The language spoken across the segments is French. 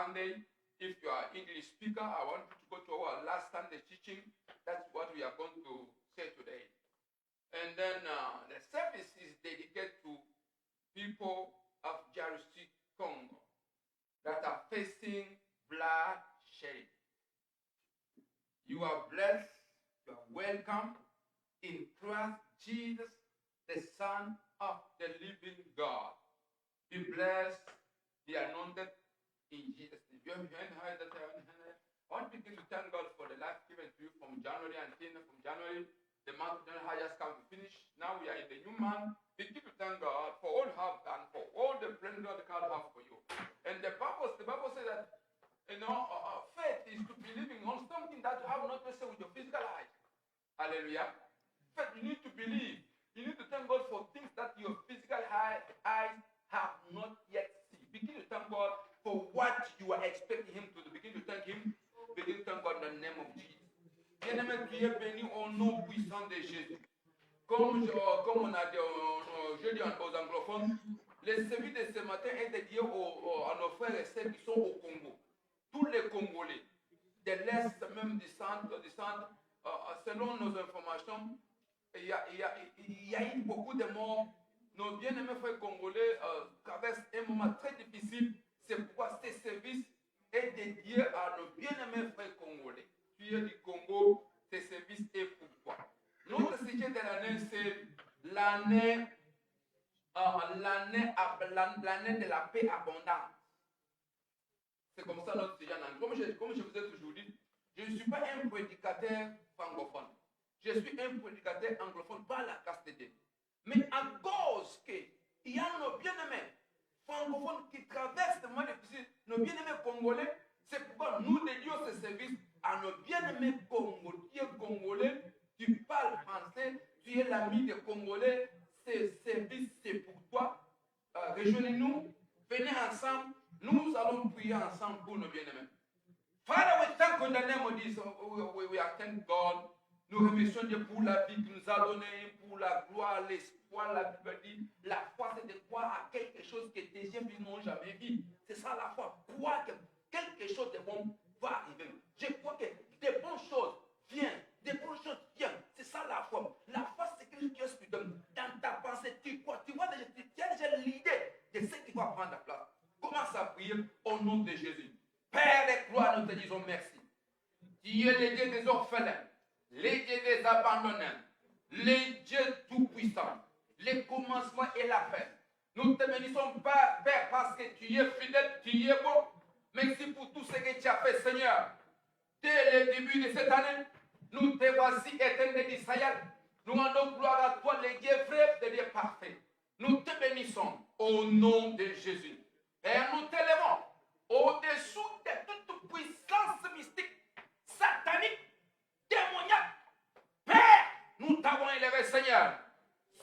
Sunday. If you are English speaker, I want you to go to our last Sunday teaching. That's what we are going to say today. And then the service is dedicated to people of DRC Congo that are facing bloodshed. You are blessed. You are welcome in Christ Jesus, the Son of the living God. Be blessed, be anointed in Jesus' name. I want to begin to thank God for the life given to you from January until from January. The month of January has come to finish. Now we are in the new month. Begin to thank God for all you have done, for all the plans God has for you. And the Bible says that faith is to be living on something that you have not tested with your physical eyes. Hallelujah. Faith, you need to believe. You need to thank God for things that your physical eyes have not yet seen. Begin to thank God for what you are expecting Him to do. Begin to thank Him. Begin to thank God in the name of Jesus. Bien-aimé, tu es béni au nom puissant de Jésus. Comme on a dit aux anglophones, le service de ce matin est dédié à nos frères et sœurs qui sont au Congo. Tous les Congolais, de l'Est, même du centre, selon nos informations, il y a eu beaucoup de morts. Nos bien-aimés frères congolais traversent un moment très difficile. C'est pourquoi ce service est dédié à nos bien-aimés frères congolais. Tu es du Congo, ce service est pour toi. Notre sujet de l'année, c'est l'année de la paix abondante. C'est comme ça notre sujet en anglais. Comme je vous ai toujours dit, je ne suis pas un prédicateur francophone. Je suis un prédicateur anglophone par la grâce de Dieu. Mais à cause qu'il y a nos bien-aimés francophones qui traversent des moments difficiles, nos bien-aimés congolais, c'est pourquoi nous dédions ce service à nos bien-aimés congolais. Tu es congolais, tu parles français, tu es l'ami des Congolais, ce service c'est pour toi. Rejoignez-nous, venez ensemble, nous allons prier ensemble pour nos bien-aimés. Father, we thank you in the name of Jesus. We thank God. Nous remercions Dieu pour la vie qu'il nous a donnée, pour la gloire, l'espoir, la liberté. La foi, c'est de croire à quelque chose que tes gens n'ont jamais vu. C'est ça la foi. Croire que quelque chose de bon va arriver. Je crois que des bonnes choses viennent. Des bonnes choses viennent. C'est ça la foi. La foi, c'est quelque chose que tu donnes. Dans ta pensée, tu crois. Tu vois déjà, tu as déjà l'idée de ce qui va prendre la place. Commence à prier au nom de Jésus. Père de gloire, nous te disons merci. Tu es le Dieu des orphelins, le Dieu des abandonnés, le Dieu tout-puissant, le commencement et la fin. Nous te bénissons, Père, parce que tu es fidèle, tu es bon. Merci pour tout ce que tu as fait, Seigneur. Dès le début de cette année, nous te voici éternel d'Israël. Nous rendons gloire à toi, le Dieu vrai, le Dieu parfait. Nous te bénissons au nom de Jésus. Et nous t'élevons au-dessous de toute puissance mystique, satanique, démoniaque. Père, nous t'avons élevé, Seigneur.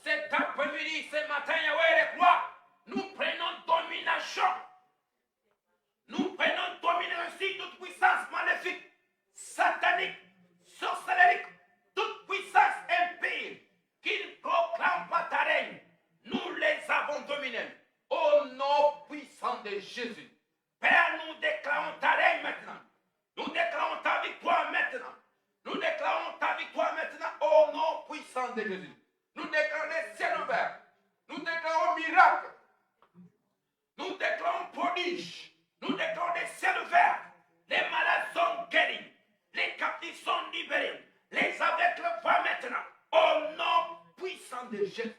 Cet après-midi, ce matin, Yahweh, quoi? Nous prenons domination. Nous prenons domination sur toute puissance maléfique, satanique, sorcellerie, toute puissance impie qui ne proclame pas ta règne. Nous les avons dominés. Au nom puissant de Jésus. Père, nous déclarons ta règne maintenant. Nous déclarons ta victoire maintenant. Nous déclarons ta victoire maintenant au nom puissant de Jésus. Nous déclarons les ciels ouverts. Nous déclarons miracle. Nous déclarons prodige. Nous déclarons les ciels ouverts. Les malades sont guéris. Les captifs sont libérés. Les aveugles voient maintenant. Au nom puissant de Jésus.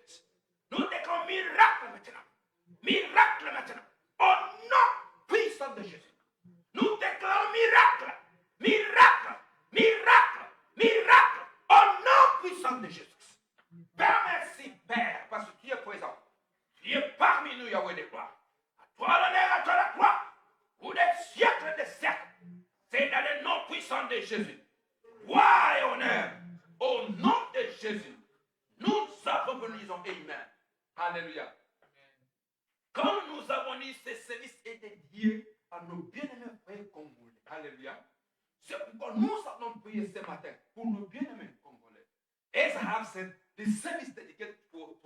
Nous déclarons miracle maintenant. Miracle maintenant. Au nom puissant de Jésus. Nous déclarons miracle. Miracle. Miracle. Miracle. Au nom puissant de Jésus. Père, merci, Père, parce que tu es présent. Tu es parmi nous, Yahweh de gloire. À toi l'honneur, à toi la gloire. Pour des siècles et des siècles. C'est dans le nom puissant de Jésus. Gloire et honneur. Au nom de Jésus. Nous avons que nous disons Amen. Alléluia. Comme nous avons dit, ce service est dédié à nos bien-aimés frères congolais. Alléluia. C'est pourquoi nous allons prier ce matin pour nos bien-aimés congolais. As I have said, the service is dedicated for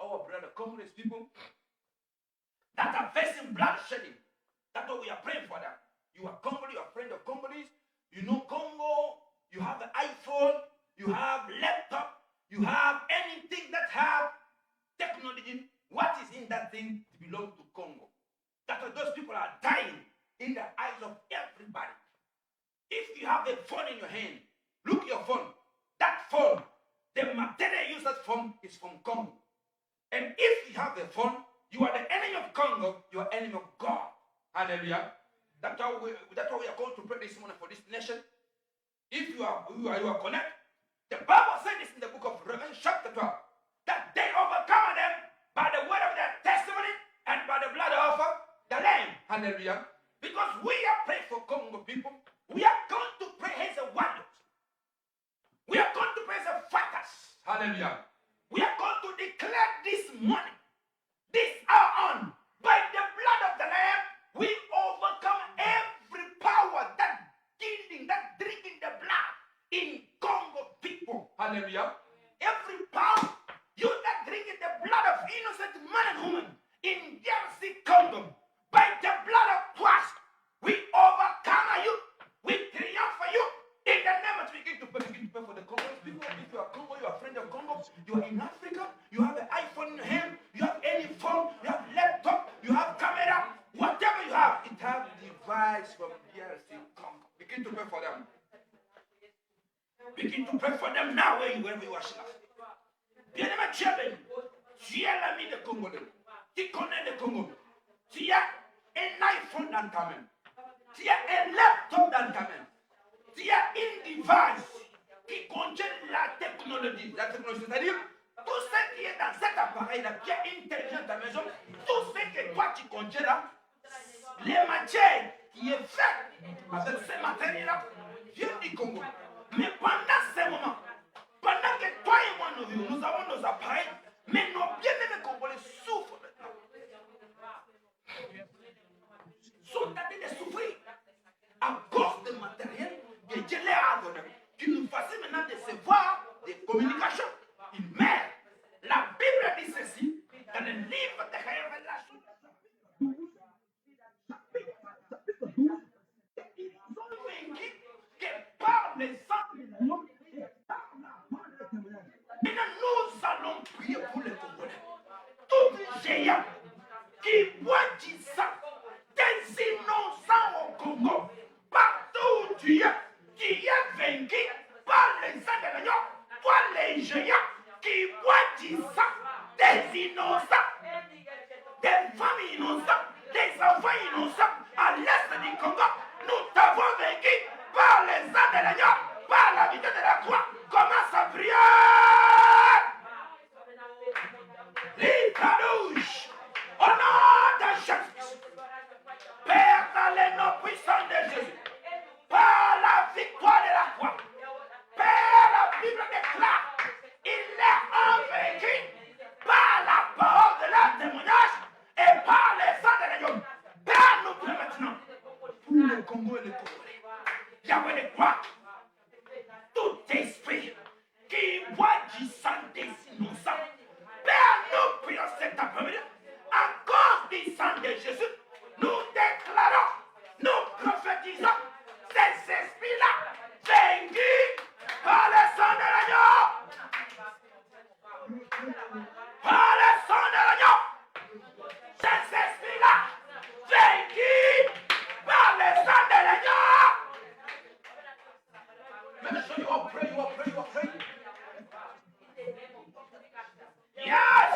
our brother Congolese people that are facing bloodshedding. That's what we are praying for them. iPhone, you have laptop, you have anything that have technology. What is in that thing belongs to Congo. That's why those people are dying in the eyes of everybody. If you have a phone in your hand, look at your phone. That phone, the material use that phone is from Congo. And if you have a phone, you are the enemy of Congo, you are enemy of God. Hallelujah. That's why we are going to pray this morning for this nation. If you are connected, the Bible says this in the book of Revelation chapter 12, that they overcome them by the word of their testimony and by the blood of the Lamb. Hallelujah. Because we are praying for Congo people, we are going to pray as a wonders. We are going to pray as a fighters. Hallelujah. We are going to declare this morning, this hour on, by the blood of the Lamb, we overcome every power that killing, that drinking the blood in Congo people. Hallelujah. Every power, you that drinking the blood of innocent man and woman in DRC Congo, by the blood of Christ, we overcome you. We triumph for you. In the name of, begin to pray for the Congolese people. If you are Congo, you are a friend of Congo, you are in Africa, you have an iPhone in your hand, you have any phone, you have laptop, you have camera, whatever you have, it has device from DRC Congo. Begin to pray for them. Begin to pray for them now wherever you are. Bien-aimé, tu es l'ami de Congolais. Tu connais le Congo. Tu as un iPhone dans ta main. Tu as un laptop dans ta main. Tu as une device qui contient la technologie. La technologie, c'est-à-dire tout ce qui est dans cet appareil-là, qui est intelligent dans ta maison, tout ce que toi tu contiens là, les matières qui est faite avec ces matériels-là viennent du Congo. Mais pendant ces moments, pendant que toi et moi nous avons nos appareils, mais nos bien-aimés congolais souffrent maintenant. Sont en train de souffrir à cause du matériel que Dieu leur a donné, qui nous facilite maintenant de se voir des communications. Mais la Bible dit ceci dans le livre de Révélation. Ils ont vaincu que par les sang de l'agneau et par la mort de témoignage. Maintenant, nous allons prier pour les Congolais. Tout géant qui boit du sang des innocents au Congo, partout où tu es, qui est vaincu par les sang de l'agneau, toi les géants qui boit du sang des innocents, des familles innocentes, des enfants innocents à l'est du Congo, nous t'avons vaincu par les sang de l'agneau, par la vitesse de la croix. Commence à prier. Les carouches, au nom de Jésus, Père, dans les noms puissants de Jésus, par la victoire de la croix, Père, la Bible déclare, il est vaincu par la parole de la témoignage et par les sang de l'agneau. Père, nous prions maintenant pour le Congo et les Congolais. Yahweh de gloire, tout esprit qui boit du sang des innocents, Père, nous prions cet après-midi, à cause du sang de Jésus, nous déclarons, nous prophétisons ces esprits-là vaincus par le sang de l'agneau. Par le sang de l'agneau, ces esprits-là vaincus par le sang de l'agneau. Make sure you all pray, you all pray, you all pray. Yes!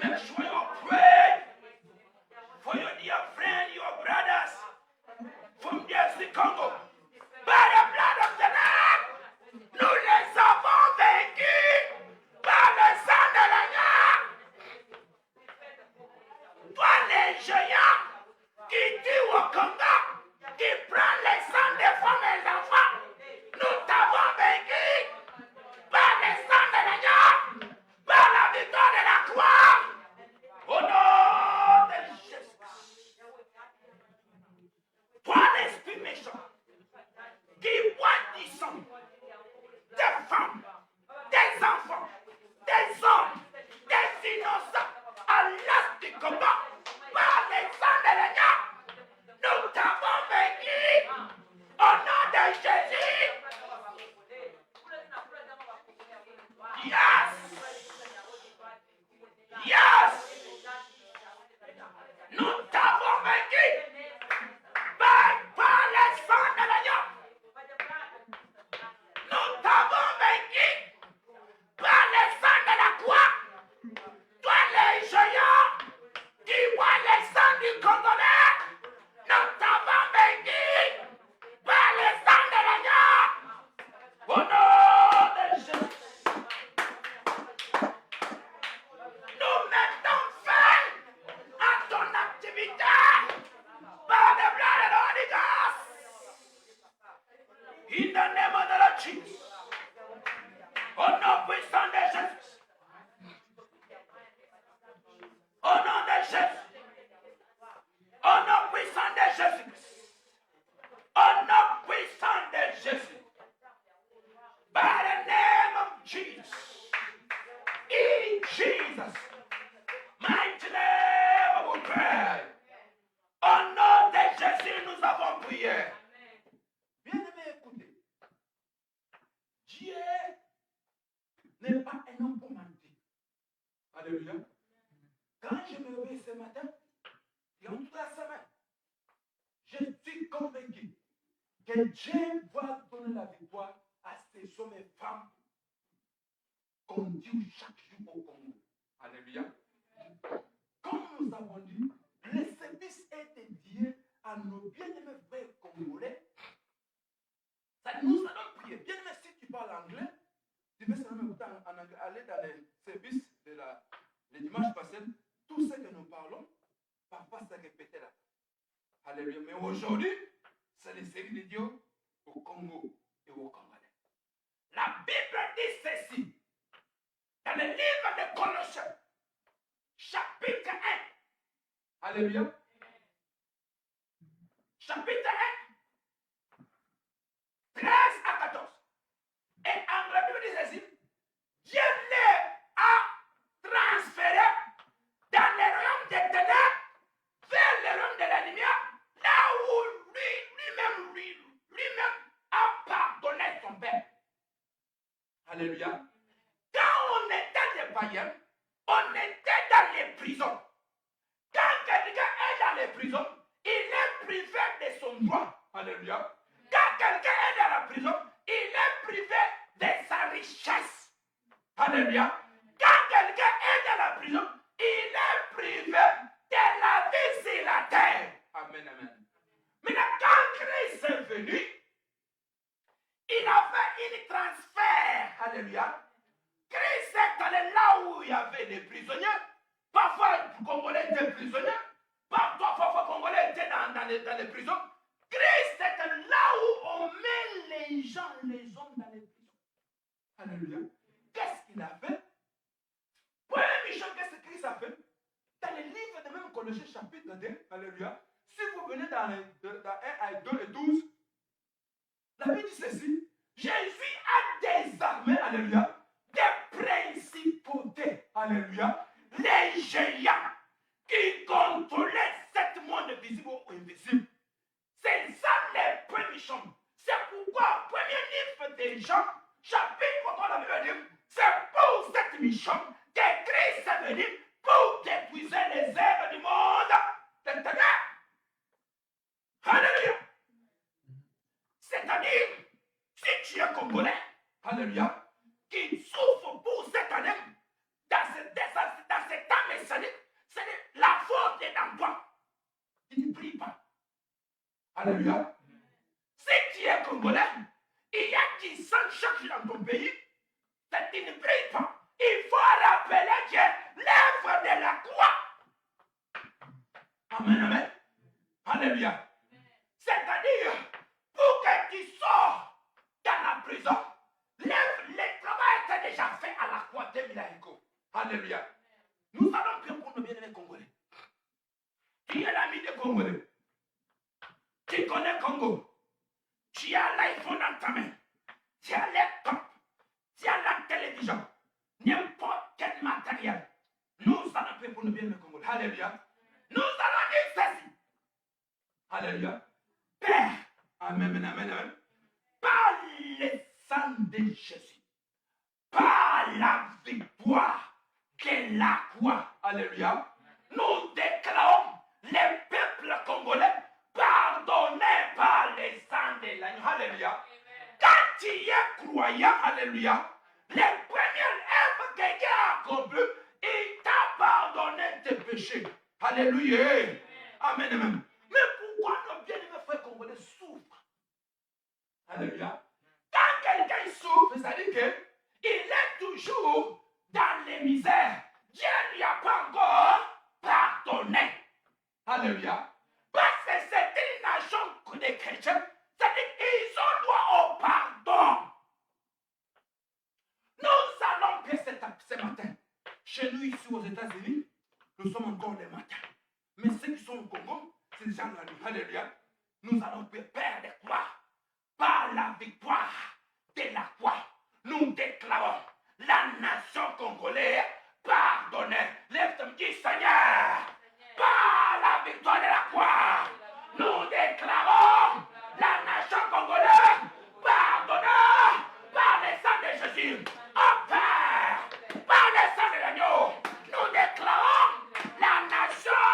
Make sure you all pray for your dear friend, your brothers from DRC Congo. By the blood of the Lamb, nous les avons vaincus par le sang de l'agneau. Toi les géants qui tuent au Congo, qui prennent les sangs des femmes et des enfants, nous t'avons vaincu par le sang de l'agneau, par la victoire de la croix. Yes! Nous t'avons vaincu par le sang de l'agneau. Nous t'avons vaincu par le sang de la croix. Toi les géants qui voient le sang du Congolais, nous t'avons vaincu par le sang de l'agneau. Au nom de Jésus. Nous mettons fin à ton activité par le blood of the Holy Ghost. In the name of the Lord Jesus. Au nom puissant de Jésus. Au nom de Jésus. Au nom puissant de Jésus. Au nom puissant de Jésus. By the name of Jesus. In Jesus' mighty name we pray. Au nom de Jésus, nous avons prié. Bien-aimé, écoutez. Dieu n'est pas un homme pour mentir. Alléluia. Quand je me réveille ce matin, et en toute la semaine, je suis convaincu que Dieu va donner la victoire à ces hommes et femmes qu'on dit chaque jour au Congo. Alléluia. Comme nous avons dit, le service est dédié à nos bien-aimés frères congolais. Ça, nous allons prier. Bien-aimé, si tu parles anglais, tu peux seulement écouter en anglais, aller dans les services de les dimanches passés. Tout ce que nous parlons, parfois c'est répété là. Alléluia. Mais aujourd'hui, c'est le service de Dieu au Congo et au Congolais. La Bible dit ceci. Dans le livre de Colossiens, chapitre 1. Alléluia. Chapitre 1, 13 à 14. Et en la Bible dit ceci. Dieu les a transférés dans le royaume des ténèbres vers le royaume de la lumière, là où lui-même a pardonné son père. Alléluia. Quand on était des païens, on était dans les prisons. Quand quelqu'un est dans les prisons, il est privé de son droit. Alléluia. Quand quelqu'un est dans la prison, il est privé de sa richesse. Alléluia. Quand quelqu'un est dans la prison, il est privé de la vie sur la terre. Amen, amen. Maintenant, quand Christ est venu, il a fait un transfert. Alléluia. Christ est allé là où il y avait des prisonniers. Parfois, les Congolais étaient prisonniers. Parfois, les Congolais étaient dans les prisons. Christ est là où on met les gens, les hommes dans les prisons. Alléluia. Qu'est-ce qu'il a fait? Première mission, qu'est-ce que Christ a fait? Dans les livres de même Colossiens chapitre 2, alléluia. Si vous venez dans 1 à 2 et 12, la Bible dit ceci. Jésus a désarmé, alléluia, des principautés, alléluia, les géants qui contrôlaient cette monde visible ou invisible. C'est ça les premiers chambres. C'est pourquoi, premier livre des gens, chapitre 3, la Bible dit, c'est pour cette mission que Christ est venu pour détruire les œuvres du monde des ténèbres. Alléluia. C'est-à-dire, si tu es congolais, alléluia, qui souffre pour cette année, dans ce temps messianique, c'est la faute est dans toi. Tu ne pries pas. Alléluia. Si tu es congolais, il y a qui sentent chaque jour dans ton pays, c'est tu ne pries pas. Il faut rappeler que l'œuvre de la croix. Amen, amen. Alléluia. C'est-à-dire, pour que tu sors dans la prison, le travail était déjà fait à la croix de Milaïko. Alléluia. Nous allons prier pour nos bien-aimés congolais. Tu es l'ami des Congolais. Tu connais Congo. Tu as l'iPhone dans ta main. Tu as le laptop. Tu as la télévision. N'importe quel matériel. Nous allons prier pour nos bien-aimés congolais. Alléluia. Nous allons dire ceci. Alléluia. Père. Amen, amen, amen. Par le sang de Jésus. Par la victoire de la croix. Alléluia. Nous déclarons les peuples congolais pardonnés par les sangs de l'agneau. Alléluia. Quand tu es croyant, alléluia, les premières œuvres que Dieu a accomplies, il t'a pardonné tes péchés. Alléluia. Amen, amen. Mais pourquoi nos bien-aimés frères congolais souffrent? Alléluia. Quand quelqu'un souffre, ça dit qu'il est toujours dans les misères. Dieu ne lui a pas encore pardonné. Alléluia. Parce que c'est une nation des chrétiens. C'est-à-dire qu'ils ont droit au pardon. Nous allons prier ce matin. Chez nous, ici aux États-Unis, nous sommes encore les matins. Mais ceux qui sont au Congo, c'est déjà la nuit. Alléluia. Nous allons prier, Père de croix. Par la victoire de la croix, nous déclarons la nation congolaise pardonnée. Lève-toi, dis Seigneur. Par la victoire de la croix, nous déclarons la nation congolaise pardonnée par le sang de Jésus. Oh Père, par le sang de l'agneau, nous déclarons la nation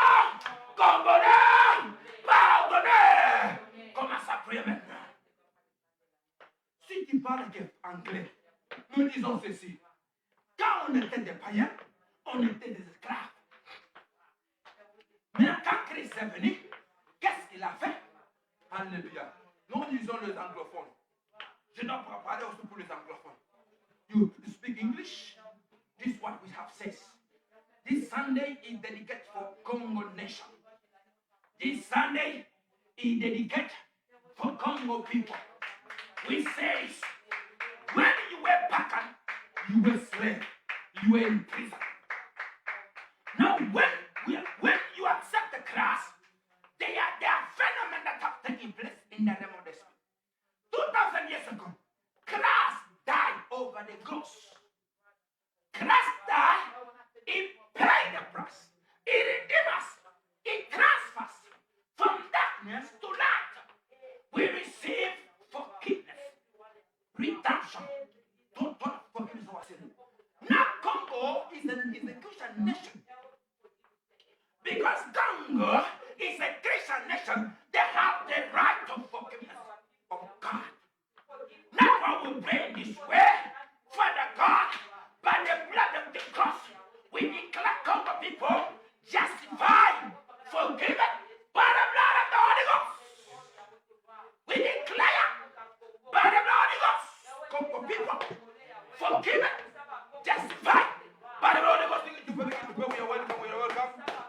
congolaise pardonnée. Commence à prier maintenant. Si tu parles anglais, nous disons ceci. Quand on était des païens, on était des esclaves. Maintenant, quand Christ est venu, qu'est-ce qu'il a fait? Alléluia. Nous disons les anglophones. Je dois parler aussi pour les anglophones. You speak English? This is what we have said. This Sunday is dedicated for Congo nation. This Sunday is dedicated for Congo people. We say, when you were Pacan, you were slave, you were in prison. Now, when you accept the cross, there are phenomena that have taken place in the realm of the spirit. 2,000 years ago, Christ died over the cross. Christ died, he paid the price. He redeemed us. He transfers us from darkness to light. We receive forgiveness, redemption, total forgiveness of our sin. Now Congo is a Christian nation. Because Congo is a Christian nation, they have the right of forgiveness of God. Now I will pray this way, Father God, by the blood of the cross, we declare Congo people justified, forgiven by the blood of the Holy Ghost. We declare by the blood of the Ghost, Congo people forgiven, justified by the blood of the Ghost. You are welcome.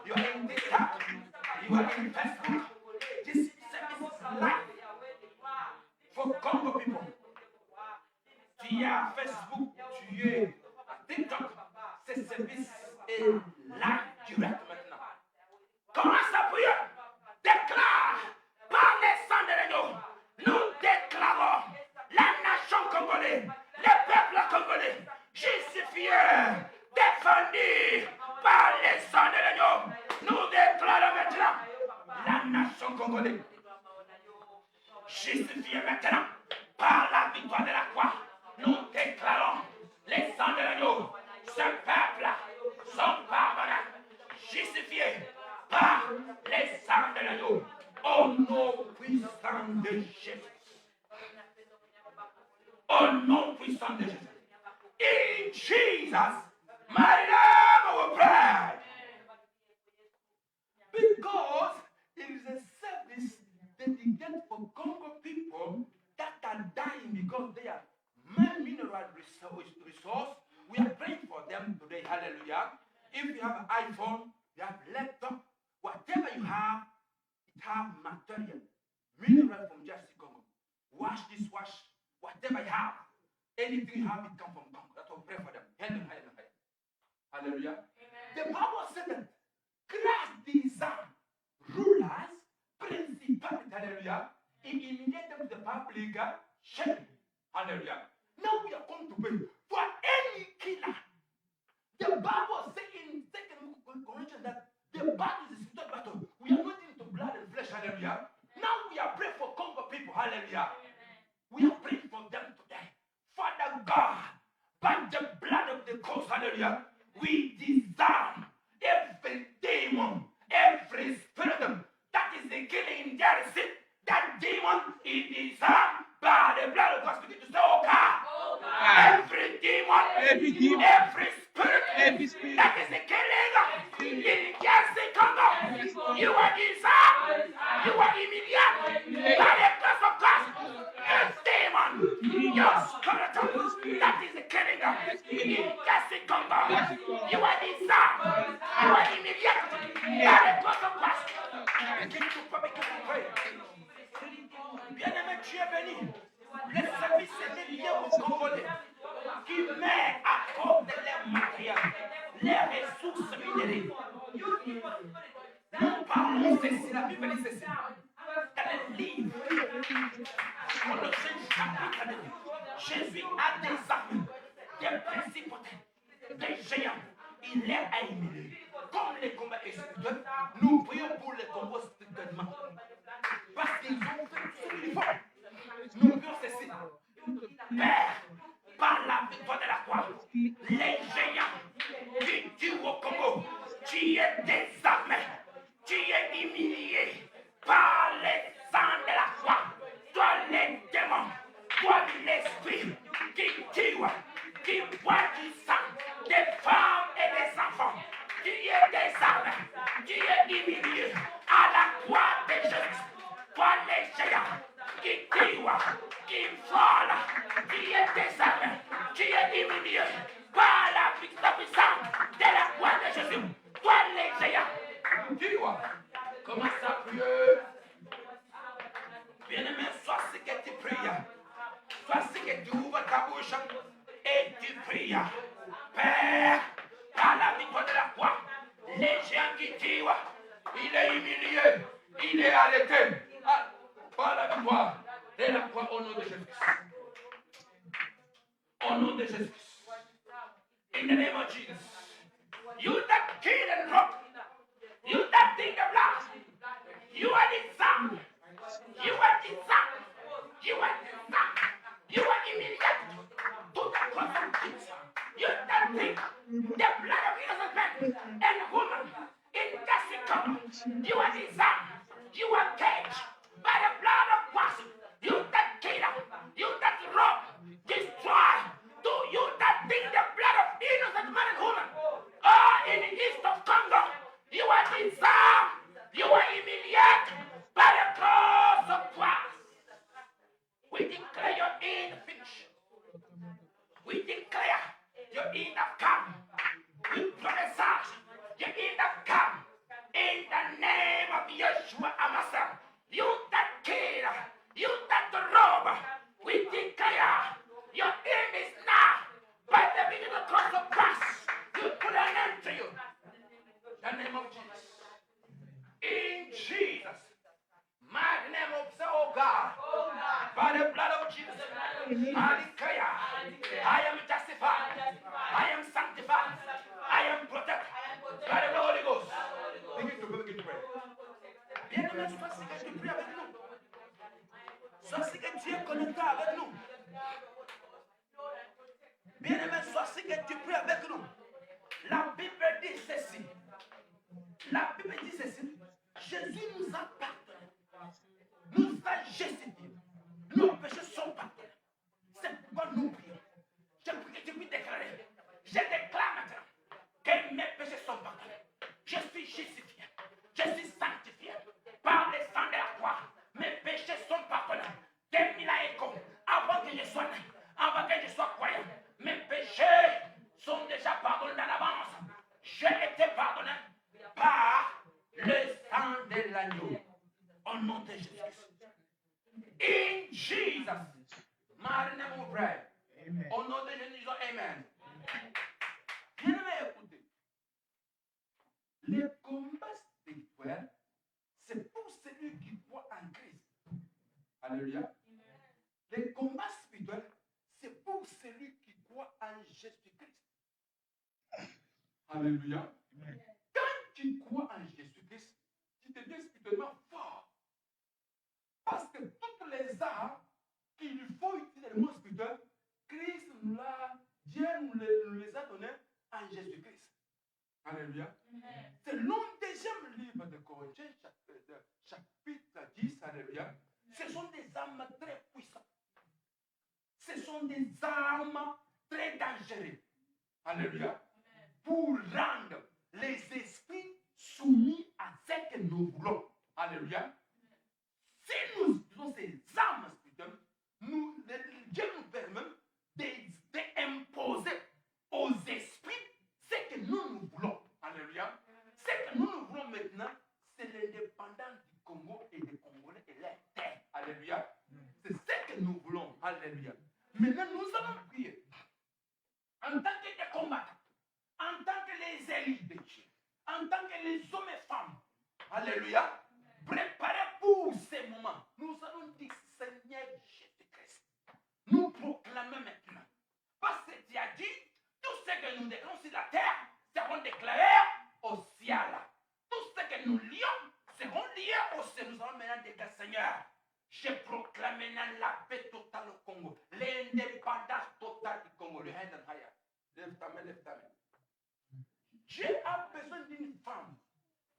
You are in TikTok. You are in Facebook. This service is live for Congo people. Tu es à Facebook, tu es à TikTok. Ce service est live direct maintenant. Commence à prier. Déclare par les sangs de l'agneau. Nous déclarons la nation congolaise, le peuple congolais, justifié, défendu par les sangs de l'agneau. Nous déclarons maintenant la nation congolaise, justifié maintenant par la victoire de la croix. Nous déclarons les sangs de l'agneau. Ce peuple sont pardonnés, justifiés par les sangs de l'agneau. Au nom puissant de Jésus. Au nom puissant de Jésus. In Jesus' mighty name we pray. Because it is a service dedicated for Congo people that are dying because they are mineral resource. We are praying for them today. Hallelujah. If you have an iPhone, you have laptop, whatever you have, it have material, mineral from just Congo. Wash, whatever you have, anything you have, it come from Congo. That's what we pray for them. Hallelujah. Amen. The Bible said that Christ designed rulers, principalities, hallelujah, and immediate them to the public shame. Hallelujah. Now we are going to pray for any killer. The Bible says in 2 Corinthians that the battle is a spiritual battle. We are not into blood and flesh. Hallelujah. Now we are praying for Congo people. Hallelujah. We are praying for them today. Father God, by the blood of the cross, hallelujah, we demon, every spirit that is killing their seed, that demon is disarmed by the blood of God. Begin to say, oh God. Every demon, every spirit that is killing in Jersey, Congo, you are disarmed, you are immediate by the blood of God. A demon, your spirit that is killing in Jersey, Congo, you are disarmed, you are immediate by the blood of God. Begin to pray. Bien-aimé, tu es béni. Le service est dédié aux Congolais qui met à cause de leur matériel, leurs ressources minérales. Nous parlons ceci, la Bible dit ceci. Dans le livre, dans le chapitre de Jésus a des armes, des principautés, des géants. Il les a humiliés. Comme les combats spirituels, nous prions pour les combats spirituellement. Parce qu'ils ont fait ce qu'il faut. Nous prions ceci. Père, par la victoire de la croix, les géants qui tuent au Congo, tu es désarmé, tu es humilié par les sangs de la croix. Toi les démons, toi l'esprit qui tue, qui boit du sang des femmes et des enfants. Tu es désarmé, tu es humilié à la croix de Jésus. Toi les géants qui tuent, qui volent, qui est désarmé, qui est humilié par la victoire puissante de la croix de Jésus. Toi les géants, tu vois, commence à prier. Bien-aimé, sois ce que tu pries, sois ce que tu ouvres ta bouche et tu pries. Père, par la victoire de la croix, les géants qui tuent, il est humilié, il est arrêté. Par la victoire de la croix au nom de Jésus. Au nom de Jésus. In the name of Jesus. You that kill and rob. You that think the blood. You are disarmed. You are disarmed. You are disarmed. You are immediate to the cross of Jesus. You that think the blood of innocent men and woman in Jessica. You are disarmed. You are caged by the blood of Christ. You that kill, you that rob, destroy. Do you that think the blood of innocent man and woman in the east of Congo? You are disarmed. You are humiliated by the cross of Christ. We declare your end finished. We declare your end have come. We prophesy your end have come. In the name of Yeshua Amasa. You that kill, you that rob, we declare your end is now. By the beginning of the cross of Christ, you put an end to you. The name of Jesus. In Jesus' mighty name of the oh God. By the blood of Jesus. I declare, I am justified. I am sanctified. I am protected by the Holy Ghost. Begin to pray. Bien-aimé, sois ce que tu pries avec nous. Sois ce que tu es connecté avec nous. Bien-aimé, sois ce que tu pries avec nous. La Bible dit ceci. La Bible dit ceci. Jésus nous a pardonné. Nous a justifié. Nos péchés sont pardonnés. C'est pourquoi nous prions. Je prie que tu puisses déclarer. Je déclare maintenant que mes péchés sont pardonnés. Je suis justifié. Je suis sanctifié par le sang de la croix. Mes péchés sont pardonnés. Dès mille ans avant que je sois né, avant que je sois croyant, mes péchés sont déjà pardonnés dans l'avance. J'ai été pardonné par le sang de l'agneau. Au nom de Jésus. In Jesus' mighty name we pray. Amen. Au nom de Jésus, amen. Bien-aimé, écoutez. Les combats spirituels, c'est pour celui qui croit en Christ. Alléluia. Les combats spirituels, c'est pour celui qui croit en Jésus-Christ. Alléluia. Quand tu crois en Jésus-Christ, tu deviens spirituellement fort. Parce que toutes les armes qu'il faut utiliser dans le monde spirituel, Christ nous l'a, Dieu nous les a données en Jésus-Christ. Alléluia. C'est l'un des sont des armes très dangereuses. Alléluia. Pour rendre les esprits soumis à ce que nous voulons. Alléluia. Si nous utilisons ces armes spirituelles, Dieu nous permet d'imposer aux esprits ce que nous voulons. Alléluia. Ce que nous voulons maintenant, c'est l'indépendance du Congo et des Congolais et leur terre. Alléluia. C'est ce que nous voulons. Alléluia. Maintenant, nous allons prier. En tant que des combattants, en tant que les élites de Dieu, en tant que les hommes et femmes. Alléluia. Préparez pour ces moments. Nous allons dire, Seigneur Jésus-Christ, nous proclamons maintenant. Parce que tu as dit, tout ce que nous déclarons sur la terre seront déclarés au ciel. Tout ce que nous lions seront liés au ciel. Nous allons maintenant dire, Seigneur, je proclame maintenant la paix totale au Congo, l'indépendance totale du Congo. Le hand and higher. Lève ta main, lève ta main. Dieu a besoin d'une femme,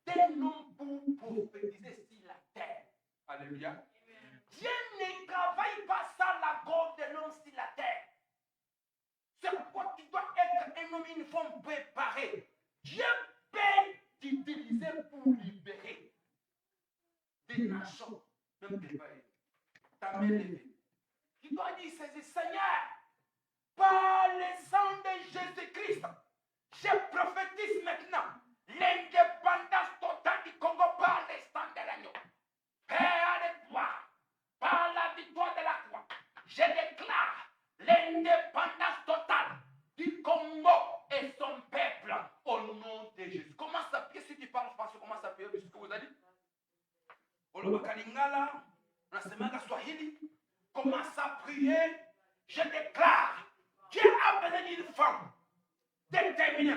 d'un homme pour prophétiser sur la terre. Alléluia. Dieu ne travaille pas sans la gorge de l'homme sur la terre. C'est pourquoi tu dois être un homme, une femme préparée. Dieu peut t'utiliser pour libérer des nations, même des pays. Ta main levée. Tu dois dire, Seigneur, par le sang de Jésus-Christ, je prophétise maintenant l'indépendance totale du Congo par le sang de l'agneau. Père de toi, par la victoire de la croix, je déclare l'indépendance totale du Congo et son peuple au nom de Jésus. Commence à prier si tu parles français, commence à prier ce que vous avez dit. Olobakalingala, Nasemanga Swahili, commence à prier. Je déclare, Dieu a besoin d'une femme déterminée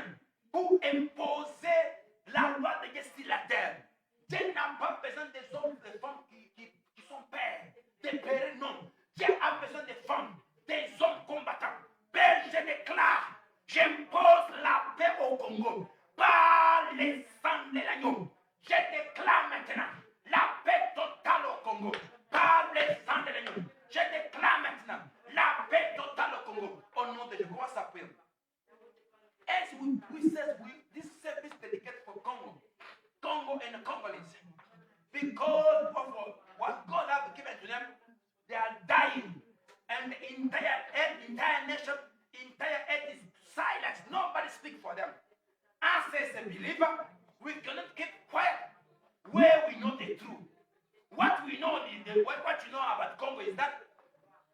pour imposer la loi de Dieu sur la terre. Dieu n'a pas besoin des hommes, des femmes qui sont pères, des pères, non. Dieu a besoin des femmes, des hommes combattants. Père, je déclare, j'impose la paix au Congo par les sangs de l'agneau. Je déclare maintenant la paix totale au Congo par les sangs de l'agneau. Je déclare maintenant la paix totale au Congo. Au nom de Dieu, commence à prier. As we said, this service dedicated for Congo and the Congolese. Because of what God has given to them, they are dying. And the entire nation, entire earth is silent. Nobody speaks for them. As a believer, we cannot keep quiet where we know the truth. What we know, what you know about Congo is that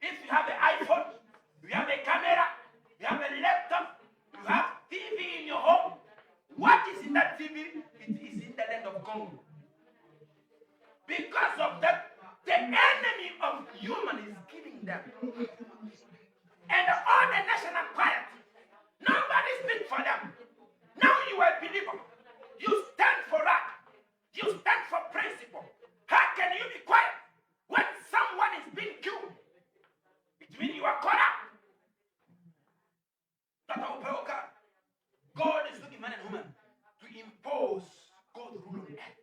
if you have an iPhone, you have a camera, you have a laptop, you have TV in your home, what is in that TV? It is in the land of Congo. Because of that, the enemy of human is killing them. And all the nation are quiet. Nobody speaks for them. Now you are a believer. You stand for right. You stand for principle. How can you be quiet when someone is being killed? It means you are caught up. God is looking man and woman to impose God's rule on earth.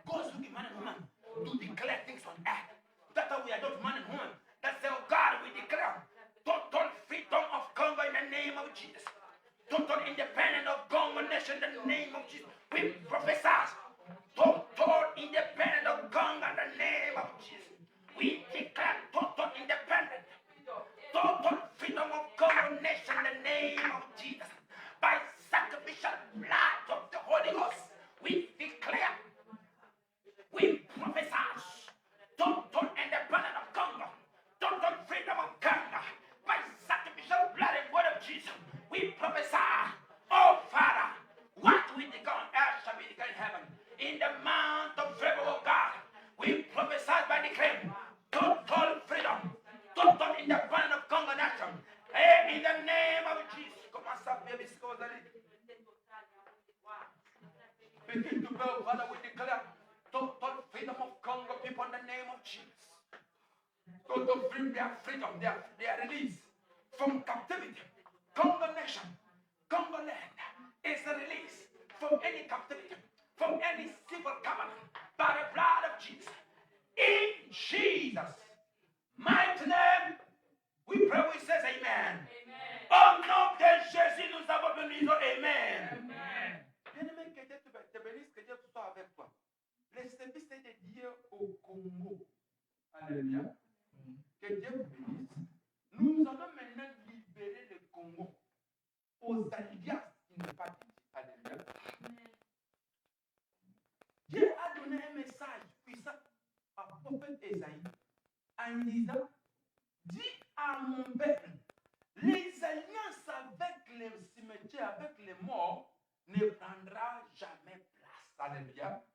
God is looking man and woman to declare things on earth. That's why we are not man and woman. That's how God we declare total freedom of Congo in the name of Jesus. Total independence of Congo nation in the name of Jesus. We prophesy total independence of Congo in the name of Jesus. We declare total independence. Total freedom of Congo nation in the name of Jesus. By sacrificial blood of the Holy Ghost, we declare, we prophesy total independence of Congo, total freedom of Congo. By sacrificial blood and word of Jesus, we prophesy, oh Father, what we declare on earth shall be declared in heaven. In the month of February, God, we prophesy by declaring total freedom, total independence of Congo nation. In the name of Jesus. Begin to go, Father, we declare total freedom of Congo people in the name of Jesus. Total freedom, their freedom, their release from captivity. Congo nation, Congo land is released from any captivity, from any civil covenant by the blood of Jesus. In Jesus' mighty name, we pray, we say, Congo. Alléluia. Que Dieu vous bénisse. Nous allons maintenant libérer le Congo aux alliances qui ne pas dit. Alléluia. Dieu a donné un message puissant à prophète Esaïe en disant, dis à mon peuple, les alliances avec les cimetières, avec les morts, ne prendra jamais place. Alléluia.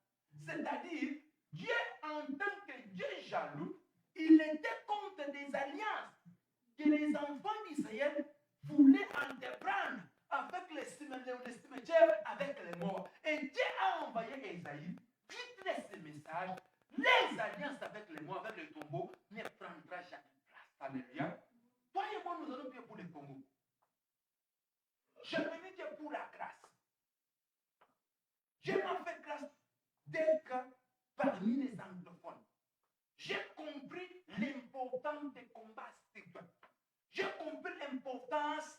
C'est-à-dire, Dieu en tant que Dieu jaloux, il était contre des alliances que les enfants d'Israël voulaient entreprendre avec les cimetières, avec les morts. Et Dieu a envoyé Esaïe, dites-les ce message, les alliances avec les morts, avec les tombeaux, ne prendra jamais place. Alléluia. Toi et moi, nous allons prier pour le Congo. Je bénis Dieu pour la grâce. Dieu m'a fait grâce d'être parmi les anglophones. J'ai compris l'importance des combats spirituels. J'ai compris l'importance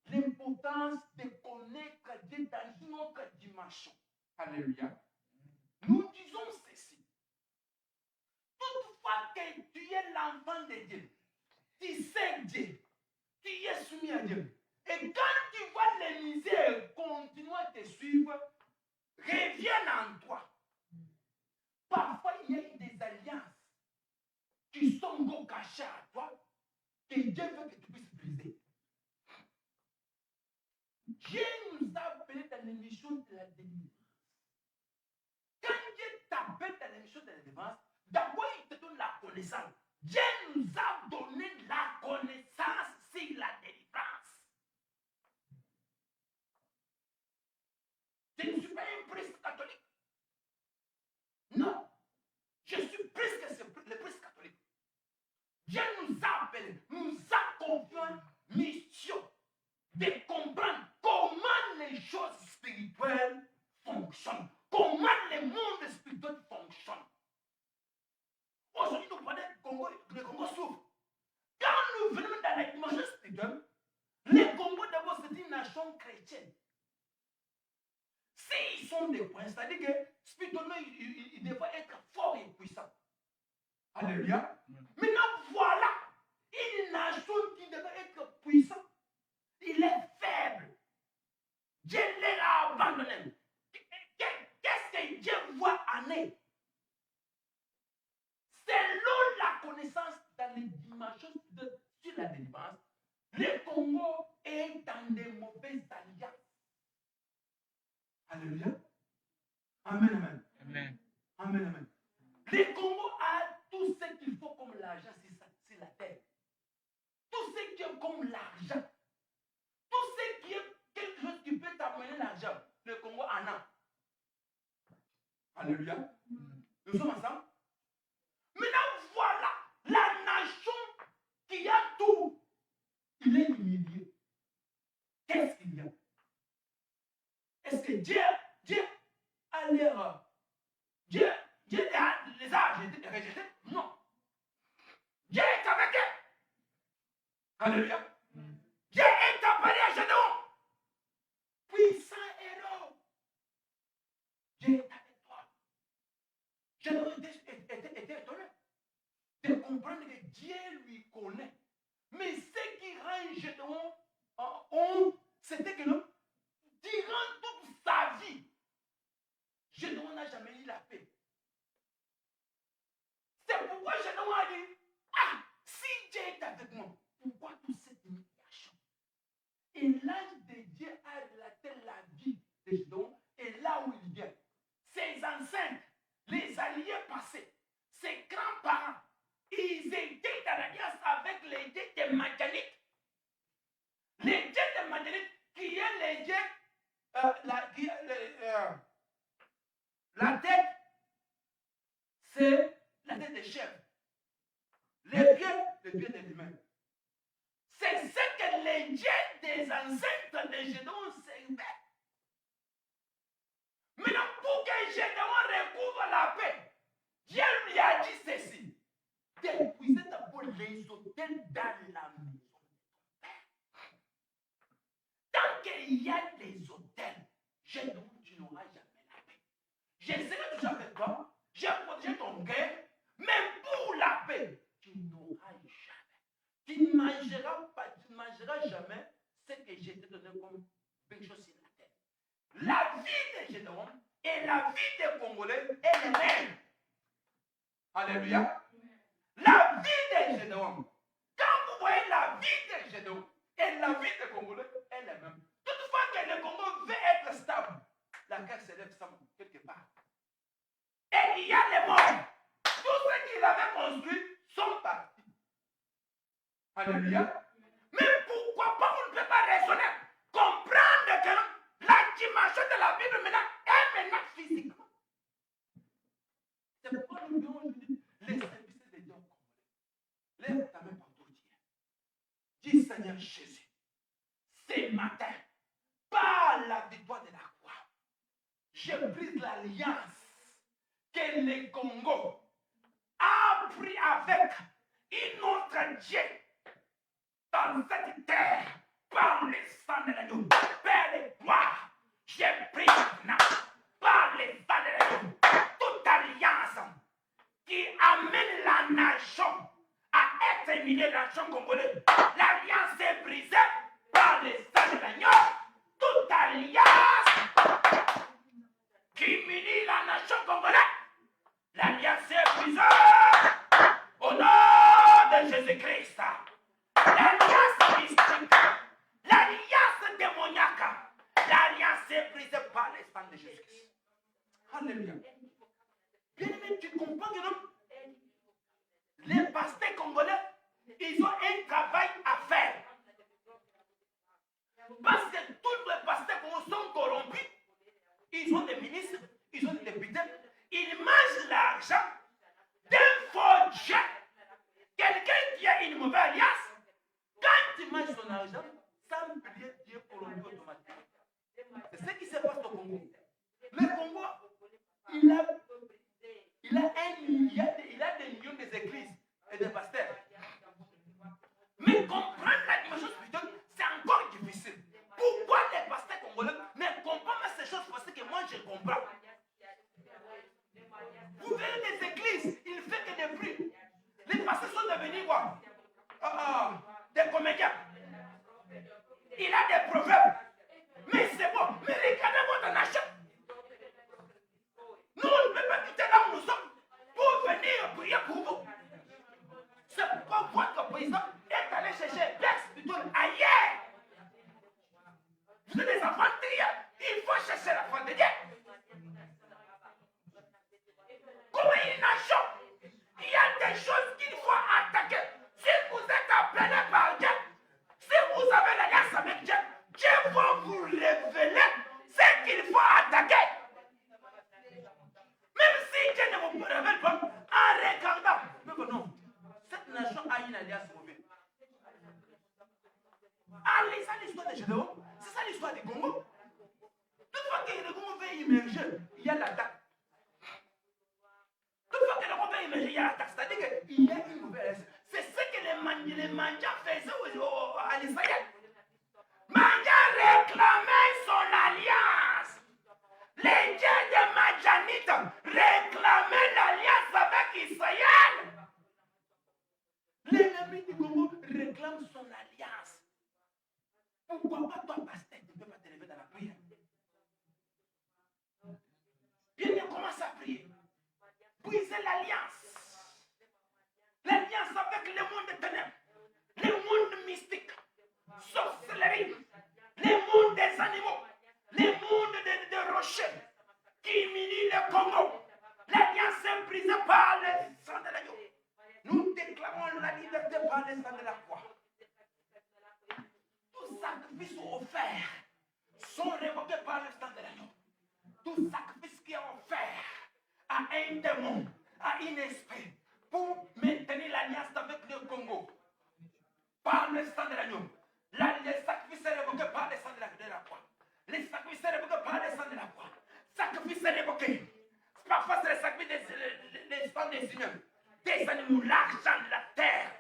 de connaître Dieu dans une autre dimension. Alléluia. Nous disons ceci. Toutefois que tu es l'enfant de Dieu, tu sais Dieu, tu es soumis à Dieu. Et quand tu vois les misères continuer à te suivre, reviennent en toi. Parfois, il y a des alliances qui sont cachées à toi, que Dieu veut que tu puisses briser. Dieu nous a appelés dans l'émission de la délivrance. Quand Dieu t'appelle dans l'émission de la délivrance, d'abord il te donne la connaissance. Dieu nous a donné la connaissance sur la délivrance. Je ne suis pas un prêtre catholique. Non. Je suis plus que le prêtre catholique. Dieu nous a appelés, nous a confié une mission de comprendre comment les choses spirituelles fonctionnent, comment le monde spirituel fonctionne. Aujourd'hui, nous parlons du Congo, le Congo souffre. Quand nous venons dans la dimension spirituelle, le Congo d'abord c'est une nation chrétienne. S'ils sont des points, c'est-à-dire que spirituellement, ils devraient être forts et puissants. Alléluia. Maintenant, voilà une nation qui devrait être puissante. Il est faible. Dieu l'a abandonné. Qu'est-ce que Dieu voit en eux? Selon la connaissance dans les dimensions sur la délivrance, le Congo est dans des mauvaises alliances. Alléluia. Amen, amen. Amen. Amen, amen. Le Congo a tout ce qu'il faut comme l'argent sur la terre. Tout ce qui est comme l'argent. Tout ce qui est quelque chose qui peut t'amener l'argent. Le Congo en a. Alléluia. Nous sommes ensemble. Maintenant, voilà la nation qui a tout. Il est humilié. Qu'est-ce qu'il y a? Est-ce que Dieu a l'air. Dieu les a rejetés? Non. Dieu est avec eux. Alléluia. Dieu est appelé à Gédéon. Puissant héros. Dieu est avec toi. Gédéon était étonné de comprendre que Dieu lui connaît. Mais ce qui rend Gédéon en honte, c'était que non, durant toute sa vie, Gédéon n'a jamais eu la paix. C'est pourquoi Gédéon a dit, ah, si Dieu est avec moi, pourquoi toute cette humiliation? Et l'ange de Dieu a relaté la vie de Gédéon et là où il vient. Ses ancêtres, les alliés passés, ses grands-parents, ils étaient dans l'alliance avec les dieux de Madianites. Les dieux de Madianites qui est les dieux, la tête, c'est la tête des chèvres. Les pieds de l'humain. C'est ce que les dieux des ancêtres de Gédéon servaient. Maintenant, pour que Gédéon recouvre la paix, Dieu lui a dit ceci. D'épuiser d'abord les hôtels dans la maison. Tant qu'il y a des hôtels, Gédéon, tu n'auras jamais la paix. Je serai toujours avec toi, j'ai protégé ton cœur, mais la vie des Congolais est la même. Alléluia. La vie des Gédéons. Quand vous voyez la vie des Gédéons et la vie des Congolais est la même. Toutefois que le Congo veut être stable, la guerre s'élève quelque part. Et il y a les morts. Tous ceux qui l'avaient construit sont partis. Alléluia. Mais pourquoi pas on ne peut pas raisonner, comprendre que la dimension de la Bible maintenant est maintenant physiquement. C'est pourquoi nous devons aujourd'hui les services de Dieu au Congo. Lève ta main partout. Dis Seigneur Jésus, ce matin, par la victoire de la croix, j'ai pris l'alliance que le Congo a pris avec une autre Dieu dans cette terre par le sang de l'agneau. Père de gloire, j'ai pris maintenant par le sang de l'agneau toute alliance qui amène la nation à être humiliée, la nation congolaise. L'alliance est brisée par le sang de l'agneau. Toute alliance qui humilie la nation congolaise. L'alliance est brisée au nom de Jésus-Christ. L'alliance mystique, l'alliance démoniaque, l'alliance est brisée par le sang de Jésus-Christ. Alléluia. Bien-aimé, tu comprends que non? Les pasteurs congolais, ils ont un travail à faire. Parce que tous les pasteurs congolais sont corrompus. Ils ont des ministres, ils ont des députés. Ils mangent l'argent d'un faux Dieu. Quelqu'un qui a une mauvaise alliance, quand il mange son argent, ça me prier Dieu corrompu automatiquement. C'est ce qui se passe au Congo. Le Congo, il a des millions d'églises et de pasteurs. Mais comprendre la dimension spirituelle, c'est encore difficile. Pourquoi les pasteurs congolais ne comprennent pas ces choses? Parce que moi, je comprends. Vous verrez des églises, il ne fait que des bruits. Les pasteurs sont devenus quoi? Des comédiens. Il a des proverbes. Mais c'est bon. Mais regardez votre nation. Nous, on ne peut pas quitter là où nous sommes pour venir prier pour vous. C'est pourquoi votre président est allé chercher l'ex-spirituel ailleurs. Vous êtes des enfants de Dieu. Il faut chercher la foi de Dieu. Comme une nation, il y a des choses qu'il faut attaquer. Si vous êtes appelé par Dieu, si vous avez l'alliance avec Dieu, Dieu va vous révéler ce qu'il faut attaquer. Même si Dieu ne vous révèle pas, en regardant, mais non, cette nation a une alliance mauvaise. C'est ça l'histoire des Gédéons, c'est ça l'histoire du Congo. Toutefois que le Congo veut immerger, il y a l'attaque. Toutefois que le Congo veut immerger, il y a l'attaque. C'est-à-dire qu'il y a une mauvaise alliance. C'est ce que les mandiens faisaient à l'Israël. Mandia réclamait son alliance. Les dieux de Madianites réclamaient l'alliance avec Israël. L'ennemi du Congo réclame son alliance. Pourquoi pas toi, pasteur, tu ne peux pas te lever dans la prière? Bien, commence à prier. Briser l'alliance. L'alliance avec le monde des ténèbres, le monde mystique, sorcellerie, le monde des animaux, le monde des rochers qui humilie le Congo. L'alliance est brisée par le sang de l'agneau. Nous déclarons la liberté par le sang de la croix. Tous sacrifices offerts sont révoqués par le sang de l'agneau. Tout sacrifice qui est offert à un démon, à un esprit, pour maintenir l'alliance avec le Congo, par le sang de l'agneau. Les sacrifices est révoqué par le sang de la croix. Les sacrifices est révoqué par le sang de la croix. Sacrifice est révoqué. Parfois, c'est le sacrifice des sang des humains, des animaux, l'argent de la terre.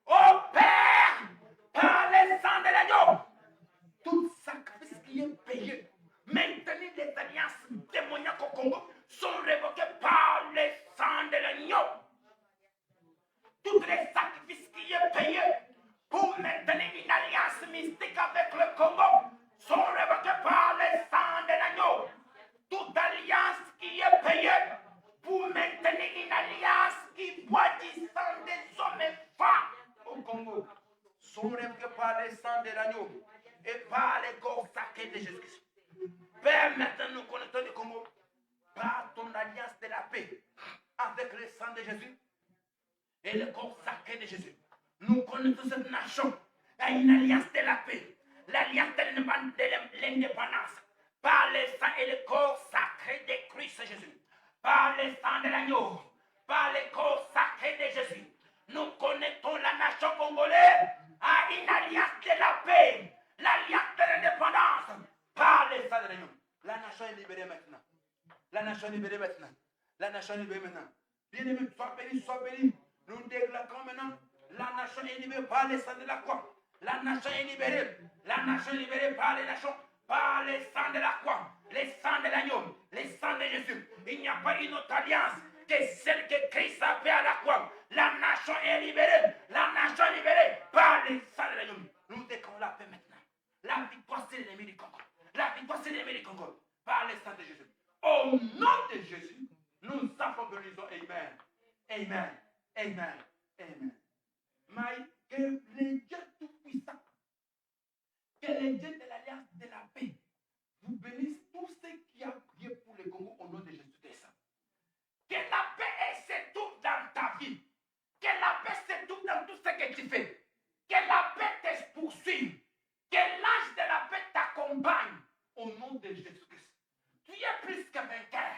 Ô Père, par le sang de l'agneau, tout sacrifice qui est payé, maintenir les alliances démoniaques au Congo, sont révoqués par le sang de l'agneau. Tous les sacrifices qui est payé pour maintenir une alliance mystique avec le Congo sont révoqués par le sang de l'agneau. Toute alliance qui sont révérés par le sang de l'agneau et par les corps sacrés de Jésus-Christ. Père, maintenant nous connaissons le Congo par ton alliance de la paix avec le sang de Jésus et le corps sacré de Jésus. Nous connaissons cette nation à une alliance de la paix, l'alliance de l'indépendance par le sang et le corps sacré de Christ Jésus, par le sang de l'agneau, par le corps sacré de Jésus. Nous connaissons la nation congolaise à une alliance de la paix, l'alliance de l'indépendance par le sang de l'agneau. La nation est libérée maintenant. La nation est libérée maintenant. La nation est libérée maintenant. Bien-aimé, sois béni, sois béni. Nous déclarons maintenant, la nation est libérée par le sang de la croix. La nation est libérée. La nation est libérée par les nations, par le sang de la croix, le sang de l'agneau, le sang de Jésus. Il n'y a pas une autre alliance que celle que Christ a fait à la croix. La nation est libérée. La nation est libérée par le sang de l'agneau. Nous déclarons la paix maintenant. La victoire, c'est l'ennemi du Congo. La victoire, c'est l'ennemi du Congo. Par le sang de Jésus. Au nom de Jésus, nous avons béni. Amen. Amen. Amen. Amen. Mais que les dieux tout-puissants, que les dieux de l'alliance de la paix vous bénissent tous ceux qui ont prié pour le Congo au nom de Jésus-Christ. Que la paix se trouve dans ta vie. Que la paix se trouve dans tout ce que tu fais. Que la paix te poursuive. Que l'ange de la paix t'accompagne au nom de Jésus-Christ. Tu es plus que vainqueur.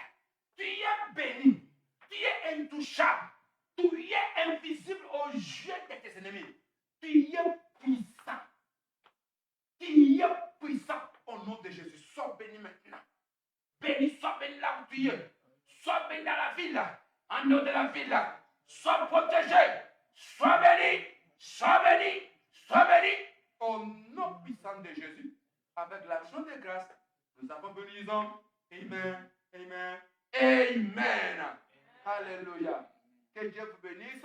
Tu es béni. Tu es intouchable. Tu es invisible aux yeux de tes ennemis. Tu es puissant. Tu es puissant au nom de Jésus. Sois béni maintenant. Béni, sois béni là où tu es. Sois béni dans la ville. En dehors de la ville. Sois protégé. Sois béni. Sois béni. Sois béni. Au nom puissant de Jésus. Avec l'action de grâce, nous avons béni. Amen. Amen. Amen. Alléluia. Que Dieu vous bénisse.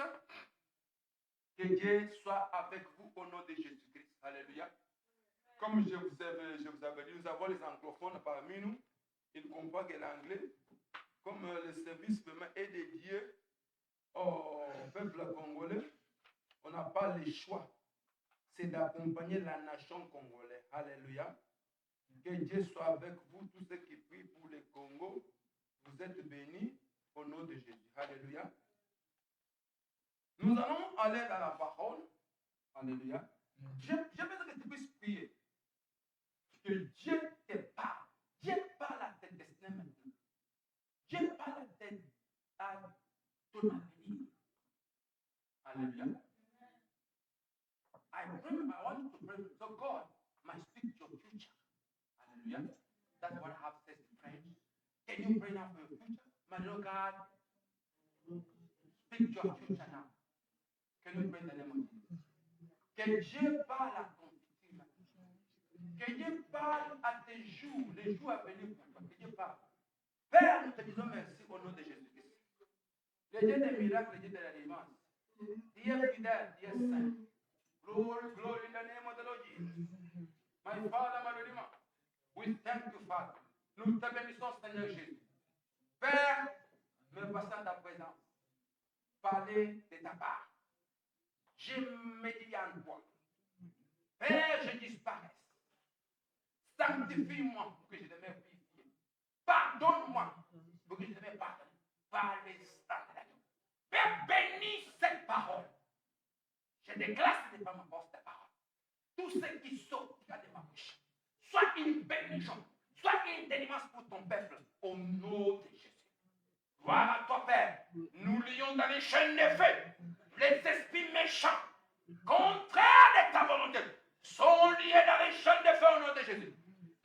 Que Dieu soit avec vous au nom de Jésus-Christ. Alléluia. Comme je vous avais dit, nous avons les anglophones parmi nous. Ils ne comprennent pas que l'anglais. Comme le service est dédié au peuple congolais, on n'a pas le choix. C'est d'accompagner la nation congolaise. Alléluia. Que Dieu soit avec vous, tous ceux qui prient pour le Congo. Vous êtes bénis au nom de Jésus. Alléluia. Nous allons aller dans la parole. Alléluia. J'ai besoin que tu puisses prier. Que Dieu te parle. Dieu parle à tes destinées maintenant. Dieu parle à ton avenir. Alléluia. I want you to pray. So God might speak to your future. Hallelujah. That's what I have said to pray. Can you pray now for your future? My Lord God, speak to your future now. Can you pray in the name of Jesus? Que Dieu parle à ton futur. Que Dieu parle à tes jours, les jours à venir pour toi. Que Dieu parle. Père, nous te disons merci au nom de Jésus-Christ. Le Dieu des miracles, le Dieu de la délivrance. Dieu fidèle, Dieu saint. Glory, glory in the name of the Lord Jesus. My Father, my Redeemer, we thank you, Father. Nous te bénissons, Seigneur Jésus. Père, me passant ta présence, parler de ta part. Je médite en toi. Père, je disparais. Sanctifie-moi pour que je demeure purifié. Pardonne-moi pour que je demeure pardonné par les sang de l'agneau. Père, bénis cette parole. Je déclare ce n'est pas ma force de parole. Tout ce qui sort de ma bouche, soit une bénédiction, soit une délivrance pour ton peuple, au nom de Jésus. Gloire à toi, Père. Nous lions dans les chaînes de feu les esprits méchants, contraires de ta volonté, sont liés dans les chaînes de feu au nom de Jésus.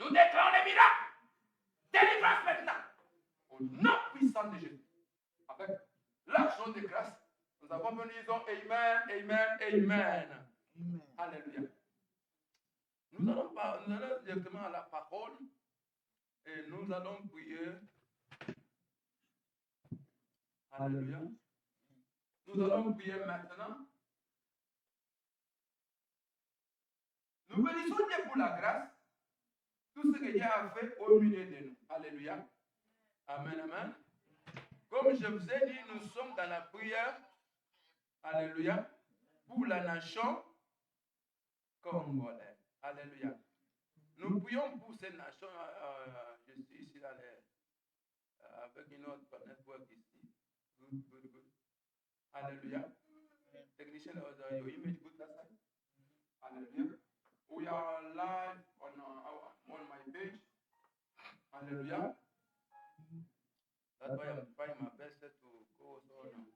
Nous déclarons les miracles, délivrance maintenant, au nom puissant de Jésus. Avec l'action de grâce, nous avons béni, Amen, Amen, Amen. Alléluia. Nous allons directement à la parole et nous allons prier. Alléluia. Nous allons prier maintenant. Nous bénissons Dieu pour la grâce, tout ce que Dieu a fait au milieu de nous. Alléluia. Amen, amen. Comme je vous ai dit, nous sommes dans la prière. Alléluia. Pour la nation congolais. Alléluia. Nous prions pour ces nations. Je suis ici avec une autre network ici. Good. Alléluia. Technician, your image good that side. Hallelujah. We are live on my page. Hallelujah. That's why I'm trying my best to go on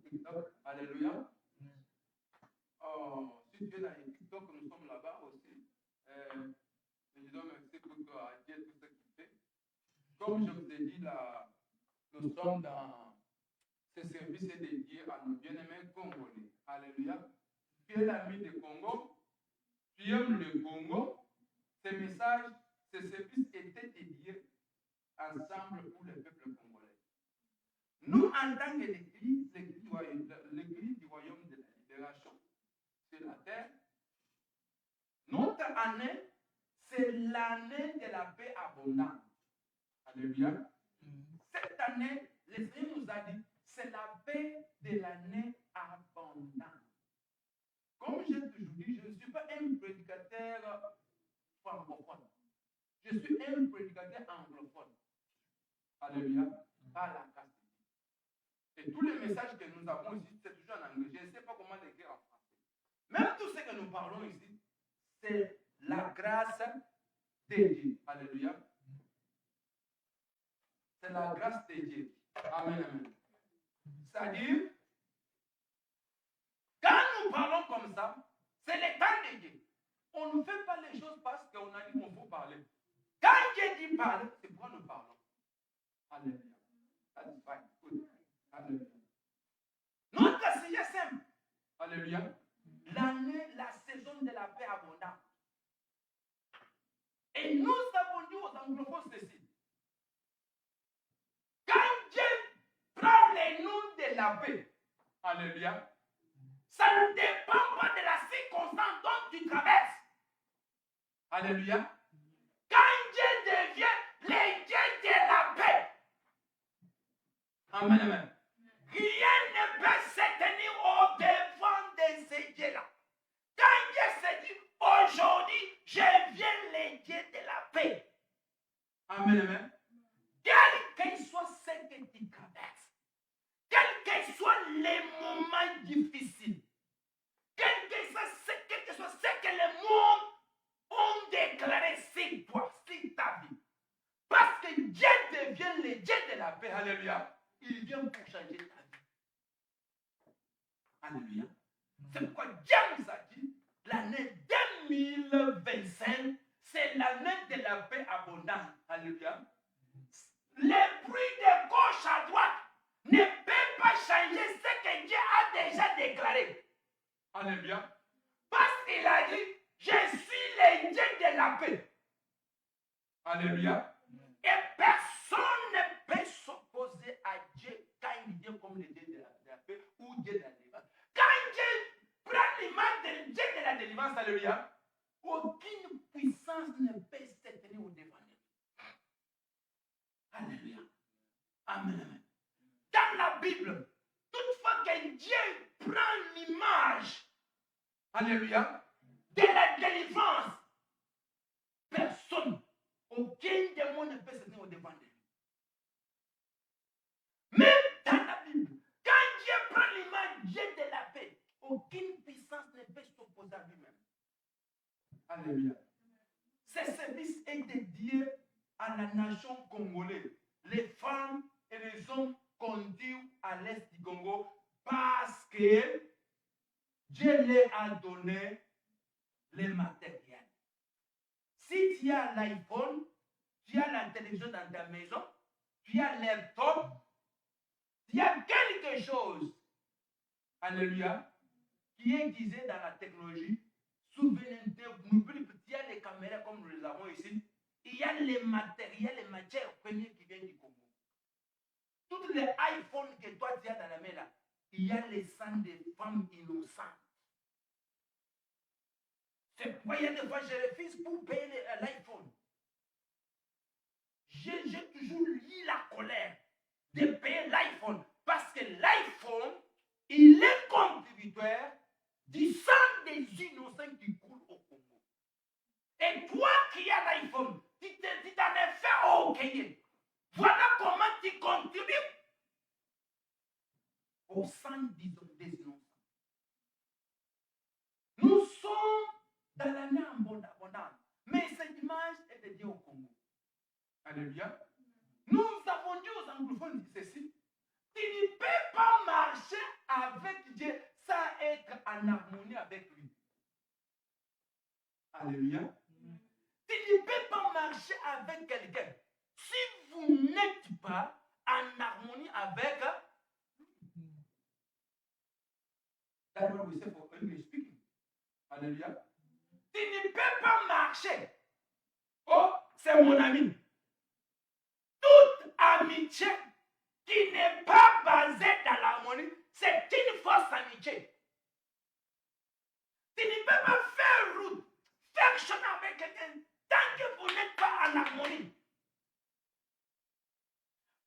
TikTok. Hallelujah. Si tu es dans TikTok, nous sommes là-bas aussi. Nous disons merci pour Dieu tout ce qu'il fait. Comme je vous ai dit, là, nous sommes dans ce service dédié à nos bien-aimés congolais. Alléluia. Tu es l'ami du Congo. Tu aimes le Congo. Ce message, ce service était dédié ensemble pour le peuple congolais. Nous, en tant que l'Église, l'Église du royaume de la libération sur la terre, notre année, c'est l'année de la paix abondante. Alléluia. Cette année, le Seigneur nous a dit, c'est la paix de l'année abondante. Comme j'ai toujours dit, je ne suis pas un prédicateur francophone. Je suis un prédicateur anglophone. Alléluia. Par la casse. Et tous les messages que nous avons ici, c'est toujours en anglais. Je ne sais pas comment l'écrire en français. Même tout ce que nous parlons ici, c'est la grâce de Dieu. Alléluia. C'est la grâce de Dieu. Amen. C'est-à-dire, quand nous parlons comme ça, c'est le temps de Dieu. On ne fait pas les choses parce qu'on a dit qu'il faut parler. Quand Dieu dit parler, c'est pourquoi nous parlons. Alléluia. That's fine. Good. Alléluia. Notre sujet simple. Alléluia. L'année, la saison de la paix abondante. Et nous avons dit aux anglophones ceci. Quand Dieu prend les noms de la paix, alléluia, ça ne dépend pas de la circonstance dont tu traverses. Alléluia. Quand Dieu devient le Dieu de la paix, amen. Rien ne peut se tenir au devant de ces dieux-là. Quand Dieu se dit, aujourd'hui, je viens le Dieu de la paix. Amen. Quel que soit ce que tu traverses, quels que soient les moments difficiles, quel que soit ce que les mondes ont déclaré sur toi, sur ta vie, parce que Dieu devient le Dieu de la paix, alléluia, il vient pour changer ta vie. Alléluia. C'est pourquoi Dieu nous a dit, l'année 2025, c'est l'année de la paix abondante. Alléluia. Les bruits de gauche à droite ne peuvent pas changer ce que Dieu a déjà déclaré. Alléluia. Parce qu'il a dit, je suis le Dieu de la paix. Alléluia. Et personne ne peut s'opposer à Dieu quand il vient comme le Dieu de la paix ou Dieu de la délivrance. Quand Dieu prend l'image de Dieu de la délivrance, alléluia, aucune puissance ne peut se tenir au devant de lui. Alléluia. Amen. Dans la Bible, toutefois que Dieu prend l'image, alléluia, de la délivrance, personne, aucun démon ne peut se tenir au devant de lui. Même dans la Bible, quand Dieu prend l'image Dieu de la paix, aucune puissance ne peut s'opposer à lui-même. Alléluia. Ce service est dédié à la nation congolaise. Les femmes et les hommes conduits à l'est du Congo parce que Dieu leur a donné les matériels. Si tu as l'iPhone, tu as la télévision dans ta maison, tu as le laptop, il y a quelque chose, alléluia, qui est utilisé dans la technologie. Souvenez-vous, il y a les caméras comme nous les avons ici, il y a les matériels, les matières premières qui viennent du Congo. Tous les iPhones que toi tu as dans la main là, il y a les sangs des femmes innocentes. C'est pourquoi il y a des fois je refuse pour payer l'iPhone. J'ai toujours eu la colère de payer l'iPhone parce que l'iPhone il est contributeur du sang des innocents qui coulent au Congo. Et toi qui as l'iPhone, tu t'en es fait aucun. Voilà comment tu contribues au sang des innocents. Nous sommes dans l'année abondante, mais cette image est dédiée au Congo. Alléluia. Nous avons dit aux anglophones ceci: tu ne peux pas marcher avec Dieu sans être en harmonie avec lui. Alléluia. Tu ne peux pas marcher avec quelqu'un si vous n'êtes pas en harmonie avec lui. That's what we say for English speaking. Alléluia. Tu ne peux pas marcher. Oh, c'est mon ami. Toute amitié qui n'est pas basée dans l'harmonie, c'est une fausse amitié. Tu ne peux pas faire route, faire chemin avec quelqu'un tant que vous n'êtes pas en harmonie.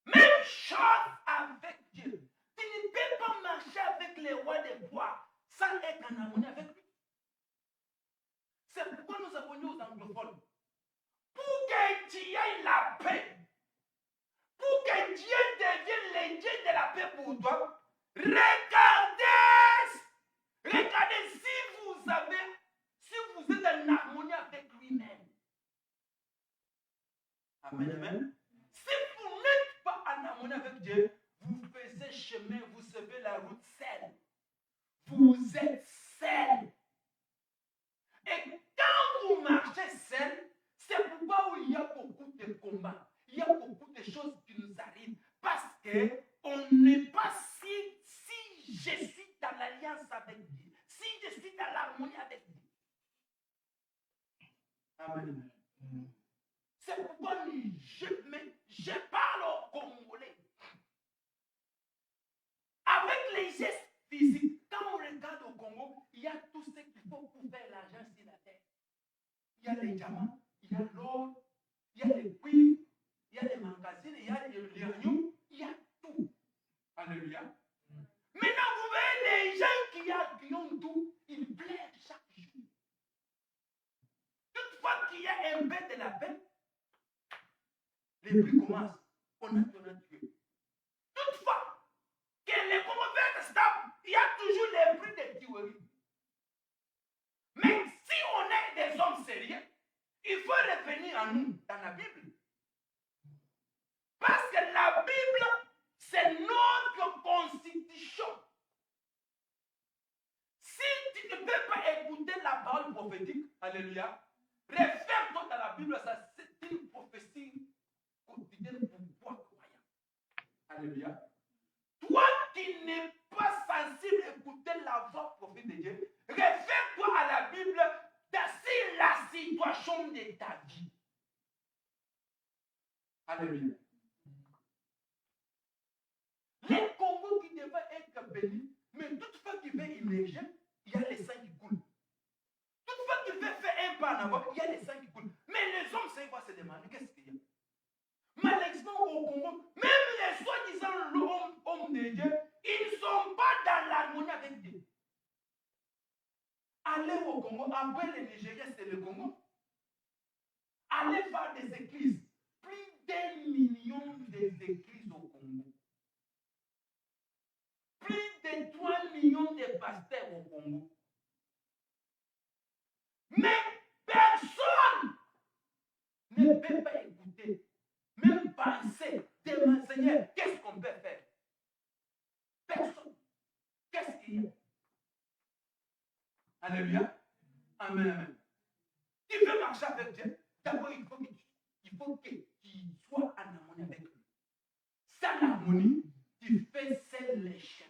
Même chose avec Dieu. Tu ne peux pas marcher avec les rois des bois sans être en harmonie avec lui. C'est pourquoi nous avons dit aux anglophones, pour que tu aies la paix, pour que Dieu devienne le Dieu de la paix pour toi, regardez si vous êtes en harmonie avec lui-même. Amen, amen. Si vous n'êtes pas en harmonie avec Dieu, vous faisiez chemin, vous suivez la route seule. Vous êtes seul. Et quand vous marchez seul, c'est pourquoi il y a beaucoup de combats. Il y a beaucoup de choses qui nous arrivent. Parce qu'on n'est pas si je suis dans l'alliance avec Dieu, si je suis dans l'harmonie avec Dieu. Amen. C'est pourquoi je parle au Congolais. Avec les gestes physiques, quand on regarde au Congo, il y a tout ce qu'il faut pour faire l'argent sur la terre. Il y a les diamants, il y a l'or, il y a les cuivres, il y a les magazines, il y a les lions, il y a tout. Alléluia. Maintenant, vous voyez les gens qui ont tout, ils plaident chaque jour. Toutefois qu'il y a un peu de la paix, les prix commencent. On a tué. Toutefois que les Congo verts stable, il y a toujours les prix des tueries. Mais si on est des hommes sérieux, il faut revenir à nous dans la Bible. Parce que la Bible, c'est notre constitution. Si tu ne peux pas écouter la parole prophétique, alléluia, réfère-toi dans la Bible, ça c'est une prophétie quotidienne pour toi, croyant. Alléluia. Toi qui n'es pas sensible à écouter la voix prophétique de Dieu, réfère-toi à la Bible sur la situation de ta vie. Alléluia. Les Congos qui devaient être bénis, mais toutefois qui veulent émerger, il y a les sangs qui coulent. Toutefois qui veulent faire un pas en avant, il y a les sangs qui coulent. Mais les hommes, c'est quoi se demander qu'est-ce qu'il y a? Malheureusement, au Congo, même les soi-disant hommes de Dieu, ils ne sont pas dans l'harmonie avec Dieu. Allez au Congo, après le Nigeria, c'est le Congo. Allez voir des églises. Plus d'1 million d'églises au Congo. Plus de 3 millions de pasteurs au Congo. Mais personne ne peut pas écouter, même penser, demander, qu'est-ce qu'on peut faire? Personne. Qu'est-ce qu'il y a? Alléluia. Amen, amen. Tu veux marcher avec Dieu, d'abord il faut que tu sois en harmonie avec lui. Sans harmonie, tu fais seul les chemins.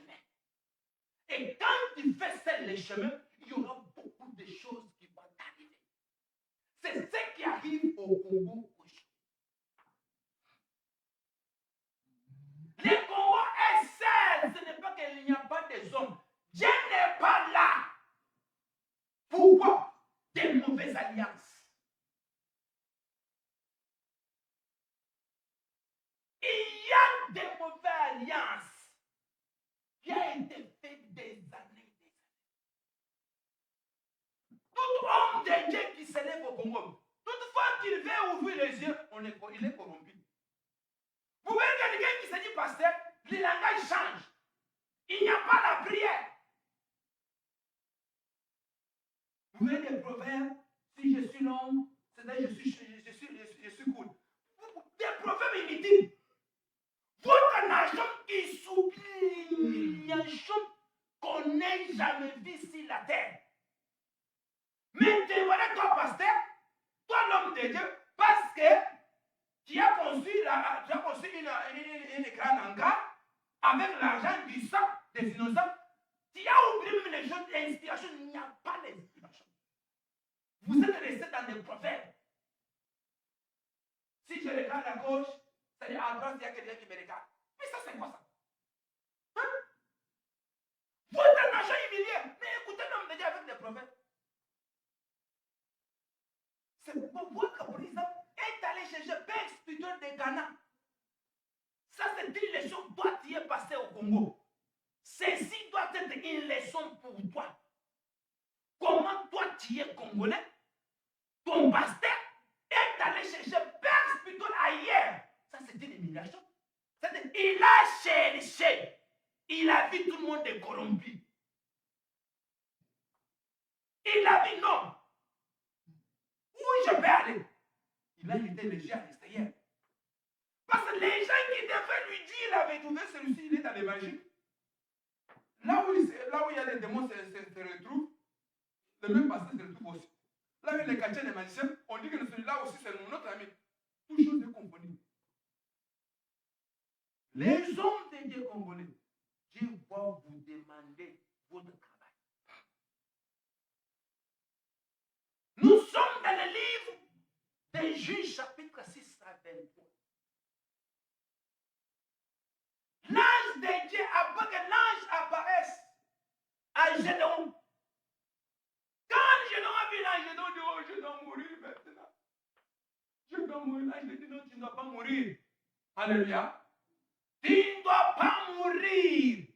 Et quand tu fais seul les chemins, il y aura beaucoup de choses qui vont t'arriver. C'est ce qui arrive au Congo aujourd'hui. Le Congo est seul. Ce n'est pas qu'il n'y a pas des hommes. Dieu n'est pas là. Pourquoi? Des mauvaises alliances. Il y a des mauvaises alliances qui ont été faites Congo. Toutefois qu'il veut ouvrir les yeux, il est corrompu. Vous voyez quelqu'un qui se dit pasteur, le langage change. Il n'y a pas la prière. Vous voyez les proverbes, si je suis l'homme, c'est-à-dire je suis cool. Des proverbes inutiles. Votre nation est sous l'humiliation qu'on n'ait jamais vu sur la terre. Mais tu voilà toi, pasteur, toi l'homme de Dieu, parce que tu as conçu une écran en cas avec l'argent du sang des innocents. Tu as oublié les choses d'inspiration. Il n'y a pas d'inspiration. Vous êtes resté dans des prophètes. Si je regarde à gauche, c'est-à-dire à droite, il y a quelqu'un qui me regarde. Mais ça, c'est quoi ça? Hein? Votre nation humiliée. Mais écoutez l'homme de Dieu avec des prophètes. C'est pour votre président est allé chercher père spirituel de Ghana. Ça, c'est une leçon. Toi, tu es passé au Congo. Ceci doit être une leçon pour toi. Comment toi, tu es congolais, ton pasteur est allé chercher père spirituel ailleurs. Ça, c'est une humiliation. Il a cherché. Il a vu tout le monde est corrompu. Il a dit non. Où je vais aller? Il a été léger à l'extérieur. Parce que les gens qui devaient lui dire il avait trouvé celui-ci, il est dans les magies. Là où il y a les démons se retrouvent, le même pasteur se retrouve aussi. Là où les chrétiens, les magiciens, on dit que celui-là aussi c'est notre ami. Tout chose est confondue. Les hommes de Dieu congolais, Dieu va vous demander votre travail. Nous sommes dans le livre des Juges, chapitre 6 à 23. L'ange de Dieu, avant que l'ange apparaisse à Gédéon. Quand Gédéon a vu l'ange, Gédéon dit, oh, je dois mourir maintenant. Je dois mourir. L'ange dit, non, tu ne dois pas mourir. Alléluia. Tu ne dois pas mourir.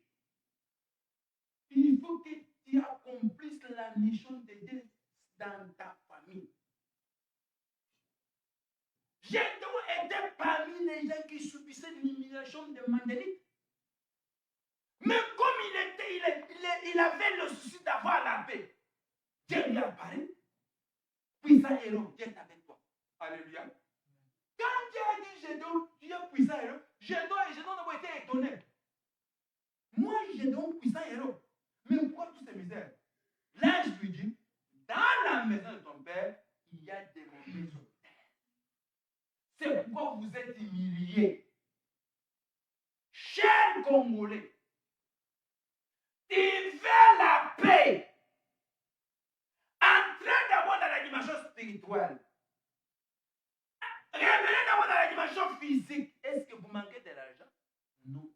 Il faut que tu accomplisses la mission de Dieu dans ta famille. Gédéon était parmi les gens qui subissaient l'humiliation de Mandélites. Mais comme il avait le souci d'avoir la paix, Dieu lui apparaît. Puissant héros, Dieu est avec toi. Alléluia. Quand Dieu a dit Gédéon, tu es puissant héros, Gédéon n'a pas été étonné. Moi, Gédéon, puissant héros. Mais pourquoi toutes ces misères? L'ange lui dit, dans la maison de ton père, il y a des mauvais hôtels. C'est pourquoi vous êtes humiliés. Chers Congolais, tu veux la paix. Entrez d'abord dans la dimension spirituelle. Revenez d'abord dans la dimension physique. Est-ce que vous manquez de l'argent? Non.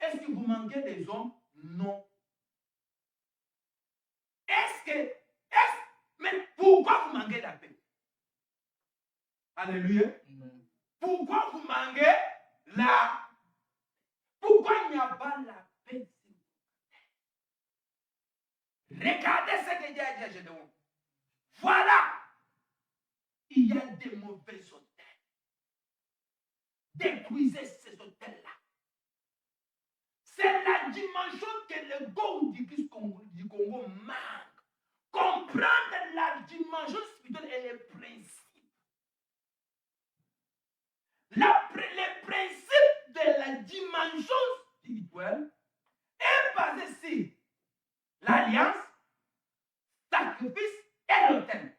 Est-ce que vous manquez des hommes? Non. Mais pourquoi vous manquez la paix? Alléluia. Pourquoi vous manquez la... Pourquoi il n'y a pas la paix? Regardez ce que Dieu a dit à Gédéon. Voilà. Il y a des mauvais hôtels. Détruisez ces hôtels-là. C'est la dimension que le goût du Congo manque. Comprendre la dimension spirituelle et les principes. Les principes de la dimension spirituelle est basé sur l'alliance, sacrifice et l'autel.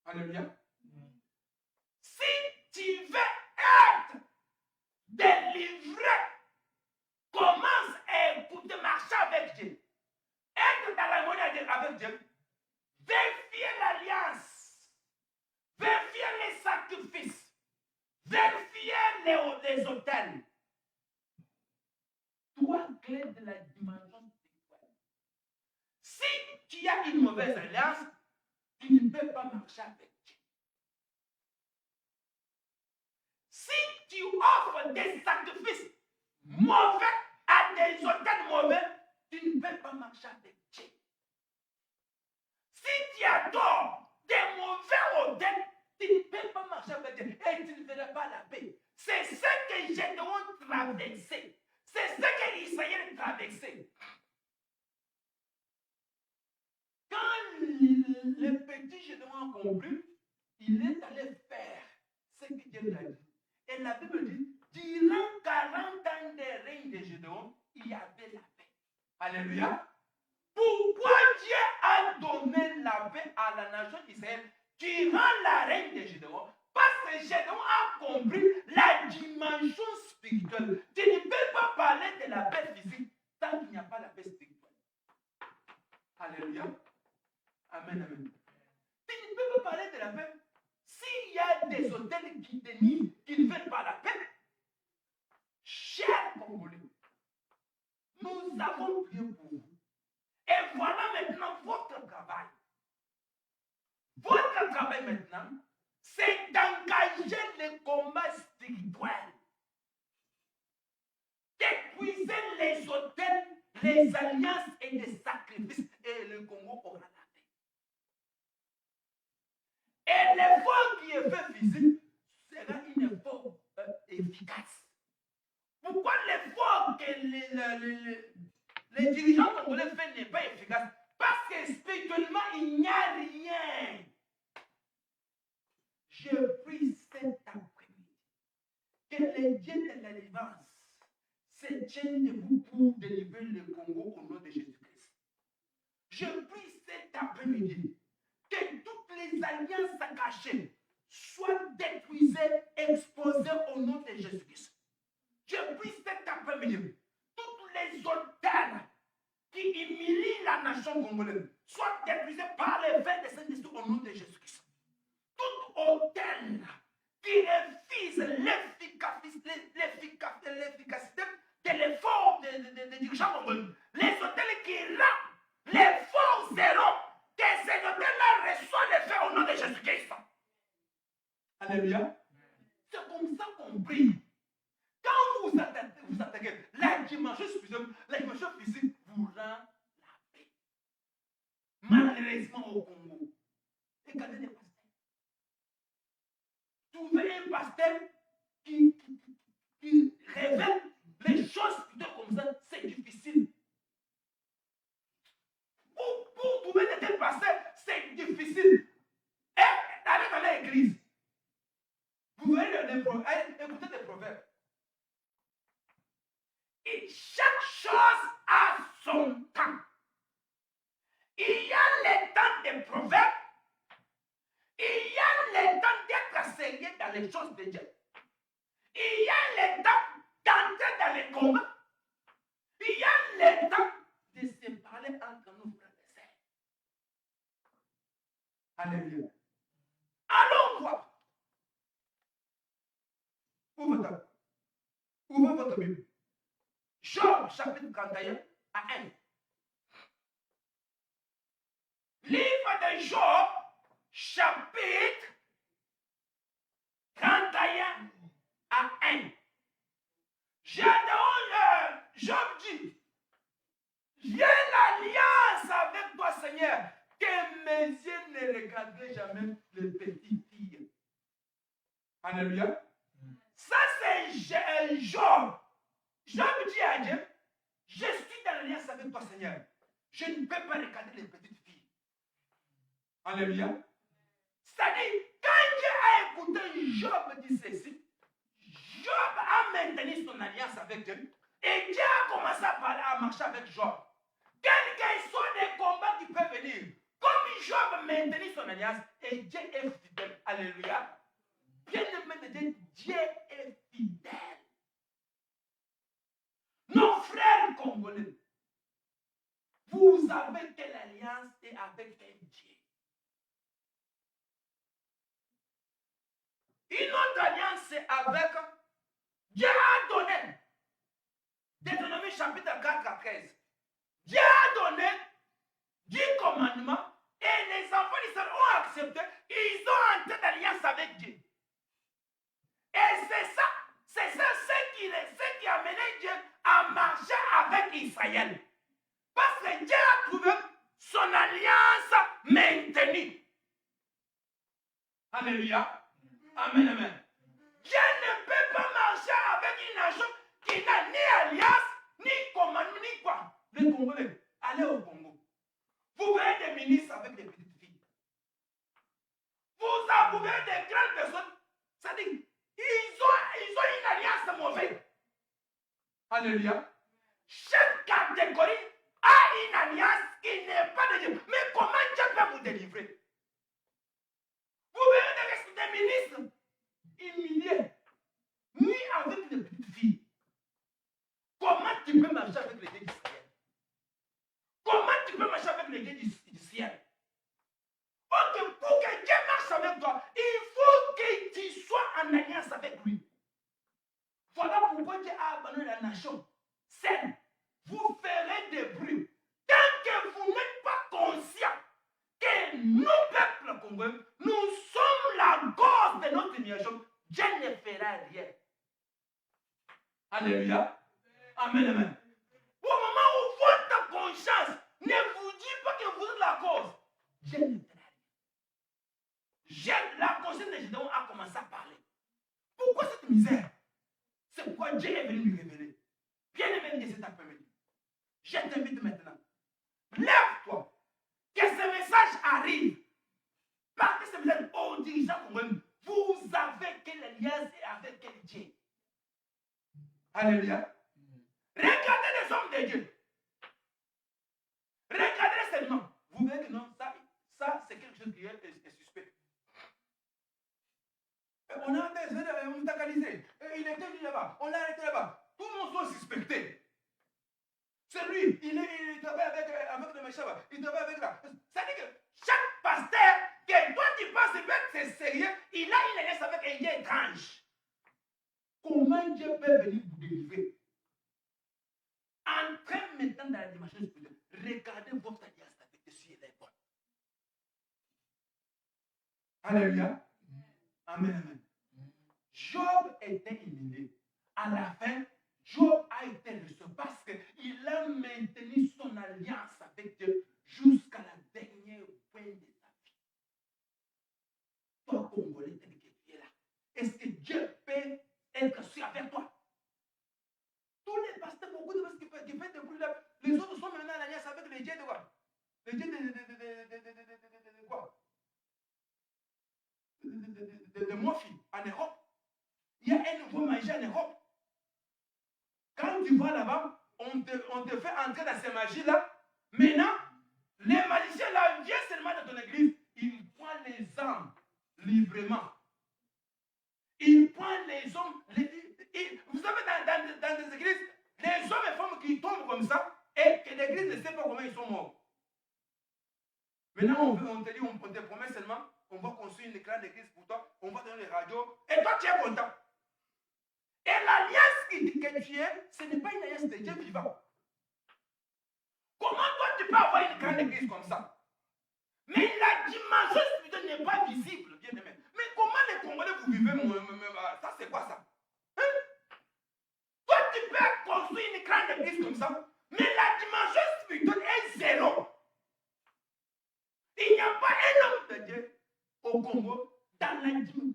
Alléluia. Si tu veux être délivré, commence à écouter, marcher avec Dieu. Être dans l'harmonie avec Dieu. Vérifier l'alliance. Vérifier les sacrifices. Vérifier les autels. Trois clés de la dimension spirituelle. Si tu as une mauvaise alliance, tu ne peux pas marcher avec Dieu. Si tu offres des sacrifices mauvais à des hôtels mauvais, tu ne peux pas marcher avec Dieu. Si Si tu adores des mauvais hôtels, tu ne peux pas marcher avec Dieu et tu ne verras pas la paix. C'est ce que Gédéon traversait. C'est ce que Israël traversait. Quand le petit Gédéon a compris, il est allé faire ce que Dieu lui a dit. Et la Bible dit, durant 40 ans de règne de Gédéon, il y avait la paix. Alléluia. Pourquoi Dieu a donné la paix à la nation d'Israël durant la règne de Gédéon? Parce que Gédéon a compris la dimension spirituelle. Tu ne peux pas parler de la paix physique tant qu'il n'y a pas la paix spirituelle. Alléluia. Amen, amen. Tu ne peux pas parler de la paix s'il y a des hôtels qui dénient, qui ne veulent pas la paix. Chers Congolais, nous avons prié pour vous. Et voilà maintenant votre travail. Votre travail maintenant, c'est d'engager le combat spirituel. D'épuiser les hôtels, les alliances et les sacrifices. Et le Congo aura la paix. Et l'effort qui est fait physique sera un effort efficace. Pourquoi l'effort que les dirigeants congolais font n'est pas efficace? Parce que spirituellement, il n'y a rien. Je prie cet après-midi que les dieux de la délivrance se tiennent debout pour délivrer le Congo au nom de Jésus-Christ. Je prie cet après-midi que toutes les alliances cachées soient détruisées, exposées au nom de Jésus-Christ. Je prie cet après-midi, toutes les hôtels qui humilient la nation congolaise soient détruisés par les feux de Saint-Esprit au nom de Jésus-Christ. Tout hôtel qui refuse l'efficacité de l'effort des dirigeants congolais, les hôtels qui ratent l'effort zéro, que ces hôtels-là reçoivent les feux au nom de Jésus-Christ. Alléluia. C'est comme ça qu'on prie. Quand vous attaquez la dimension spirituelle, la dimension physique vous rend la paix. Malheureusement au Congo, regardez les pasteurs. Trouver un pasteur qui révèle les choses plutôt comme ça, c'est difficile. Pour trouver de tels pasteurs, c'est difficile. Et allez dans l'église. Vous voyez écoutez des proverbes. Et chaque chose a son temps. Il y a le temps des proverbes. Il y a le temps d'être sérieux dans les choses de Dieu. Il y a le temps d'entrer dans les combats. Il y a le temps de se parler entre nos frères et sœurs. Alléluia. Allons voir. Ouvrez votre Bible. Job, chapitre 31 à 1. Livre de Job, chapitre 31 à 1. Job dit, j'ai l'alliance avec toi, Seigneur, que mes yeux ne regarderaient jamais les petites filles. Alléluia. Ça, c'est Job. Job dit à Dieu, je suis dans l'alliance avec toi, Seigneur. Je ne peux pas regarder les petites filles. Alléluia. C'est-à-dire, quand Dieu a écouté Job dire ceci, Job a maintenu son alliance avec Dieu. Et Dieu a commencé à marcher avec Job. Quel qu'il soit des combats qui peuvent venir, comme Job maintenu son alliance, et Dieu est fidèle. Alléluia. Bien aimé de Dieu, Dieu est fidèle. Nos frères congolais, vous avez quelle alliance et avec quel Dieu? Une autre alliance, c'est avec Dieu a donné. Deutéronome chapitre 4 à 13. Dieu a donné 10 commandements et les enfants d'Israël ont accepté. Ils ont entré d'alliance avec Dieu. Et c'est ça ce qui a mené Dieu à marcher avec Israël. Parce que Dieu a trouvé son alliance maintenant. Alléluia. Amen, amen. Dieu ne peut pas marcher avec une nation qui n'a ni alliance, ni commandement, ni quoi. Les Congolais, allez au Congo. Vous verrez des ministres avec des petites filles. Vous verrez des grandes personnes. Ça dit, ils ont une alliance mauvaise. Alléluia. Chaque catégorie a une alliance qui n'est pas de Dieu. Mais comment Dieu peut vous délivrer? Vous verrez des ministres humiliés, ni avec les petites filles. Comment tu peux marcher avec les dieux du ciel? Comment tu peux marcher avec les dieux du ciel? Pour que Dieu marche avec toi, il faut que tu sois en alliance avec lui. Voilà pourquoi Dieu a abandonné la nation. C'est, vous ferez des bruits. Tant que vous n'êtes pas conscient que nous, peuple congolais, nous sommes la cause de notre humiliation, Dieu ne fera rien. Alléluia. Amen, amen. Au moment où votre conscience ne vous dit pas que vous êtes la cause, Dieu ne fera rien. La conscience de Gédéon a commencé à parler. Pourquoi cette misère? C'est pourquoi Dieu est venu lui révéler. Bien-aimé de cet après-midi, je t'invite maintenant. Lève-toi. Que ce message arrive. Partez ce message aux dirigeants congolais. Vous avez quelle alliance et avec quel Dieu? Alléluia. Regardez les hommes de Dieu. Regardez seulement. Vous verrez que non, ça c'est quelque chose qui est suspect. On a mentalisé. Il était venu là-bas. On l'a arrêté là-bas. Tout le monde soit suspecté. C'est lui. Il travaille avec le méchant. Il travaille avec là. Ça dit que chaque pasteur, que toi tu penses que c'est sérieux, il a une alliance avec un Dieu étrange. Comment Dieu peut venir vous délivrer? Entrez maintenant dans la dimension spirituelle. Regardez votre alliance avec Dieu si elle est bonne. Alléluia. Amen, amen. Job était humilié. À la fin, Job a été reçu parce qu'il a maintenu son alliance avec Dieu jusqu'à la dernière pointe de sa vie. Toi, Congolais, tel que tu es là, est-ce que Dieu peut être sûr avec toi? Tous les pasteurs, beaucoup de personnes qui font des bruits là, les autres sont maintenant en alliance avec les dieux de quoi? Les dieux de quoi? De Mofi en Europe. Il y a un nouveau magie en Europe. Quand tu vas là-bas, on te fait entrer dans ces magies-là. Maintenant, les magiciens là viennent seulement dans ton église. Ils prennent les âmes librement. Ils prennent les hommes. Vous savez, dans des églises, les hommes et femmes qui tombent comme ça, et que l'église ne sait pas comment ils sont morts. Maintenant, on te dit, on te promet seulement, on va construire une grande église pour toi, on va donner les radios, et toi tu es content. Et l'alliance que tu es, ce n'est pas une alliance de Dieu vivant. Comment toi tu peux avoir une grande église comme ça? Mais la dimension spirituelle n'est pas visible, bien aimé. Mais comment les Congolais vous vivez, ça c'est quoi ça? Hein? Toi tu peux construire une grande église comme ça, mais la dimension spirituelle est zéro. Il n'y a pas un homme de Dieu au Congo,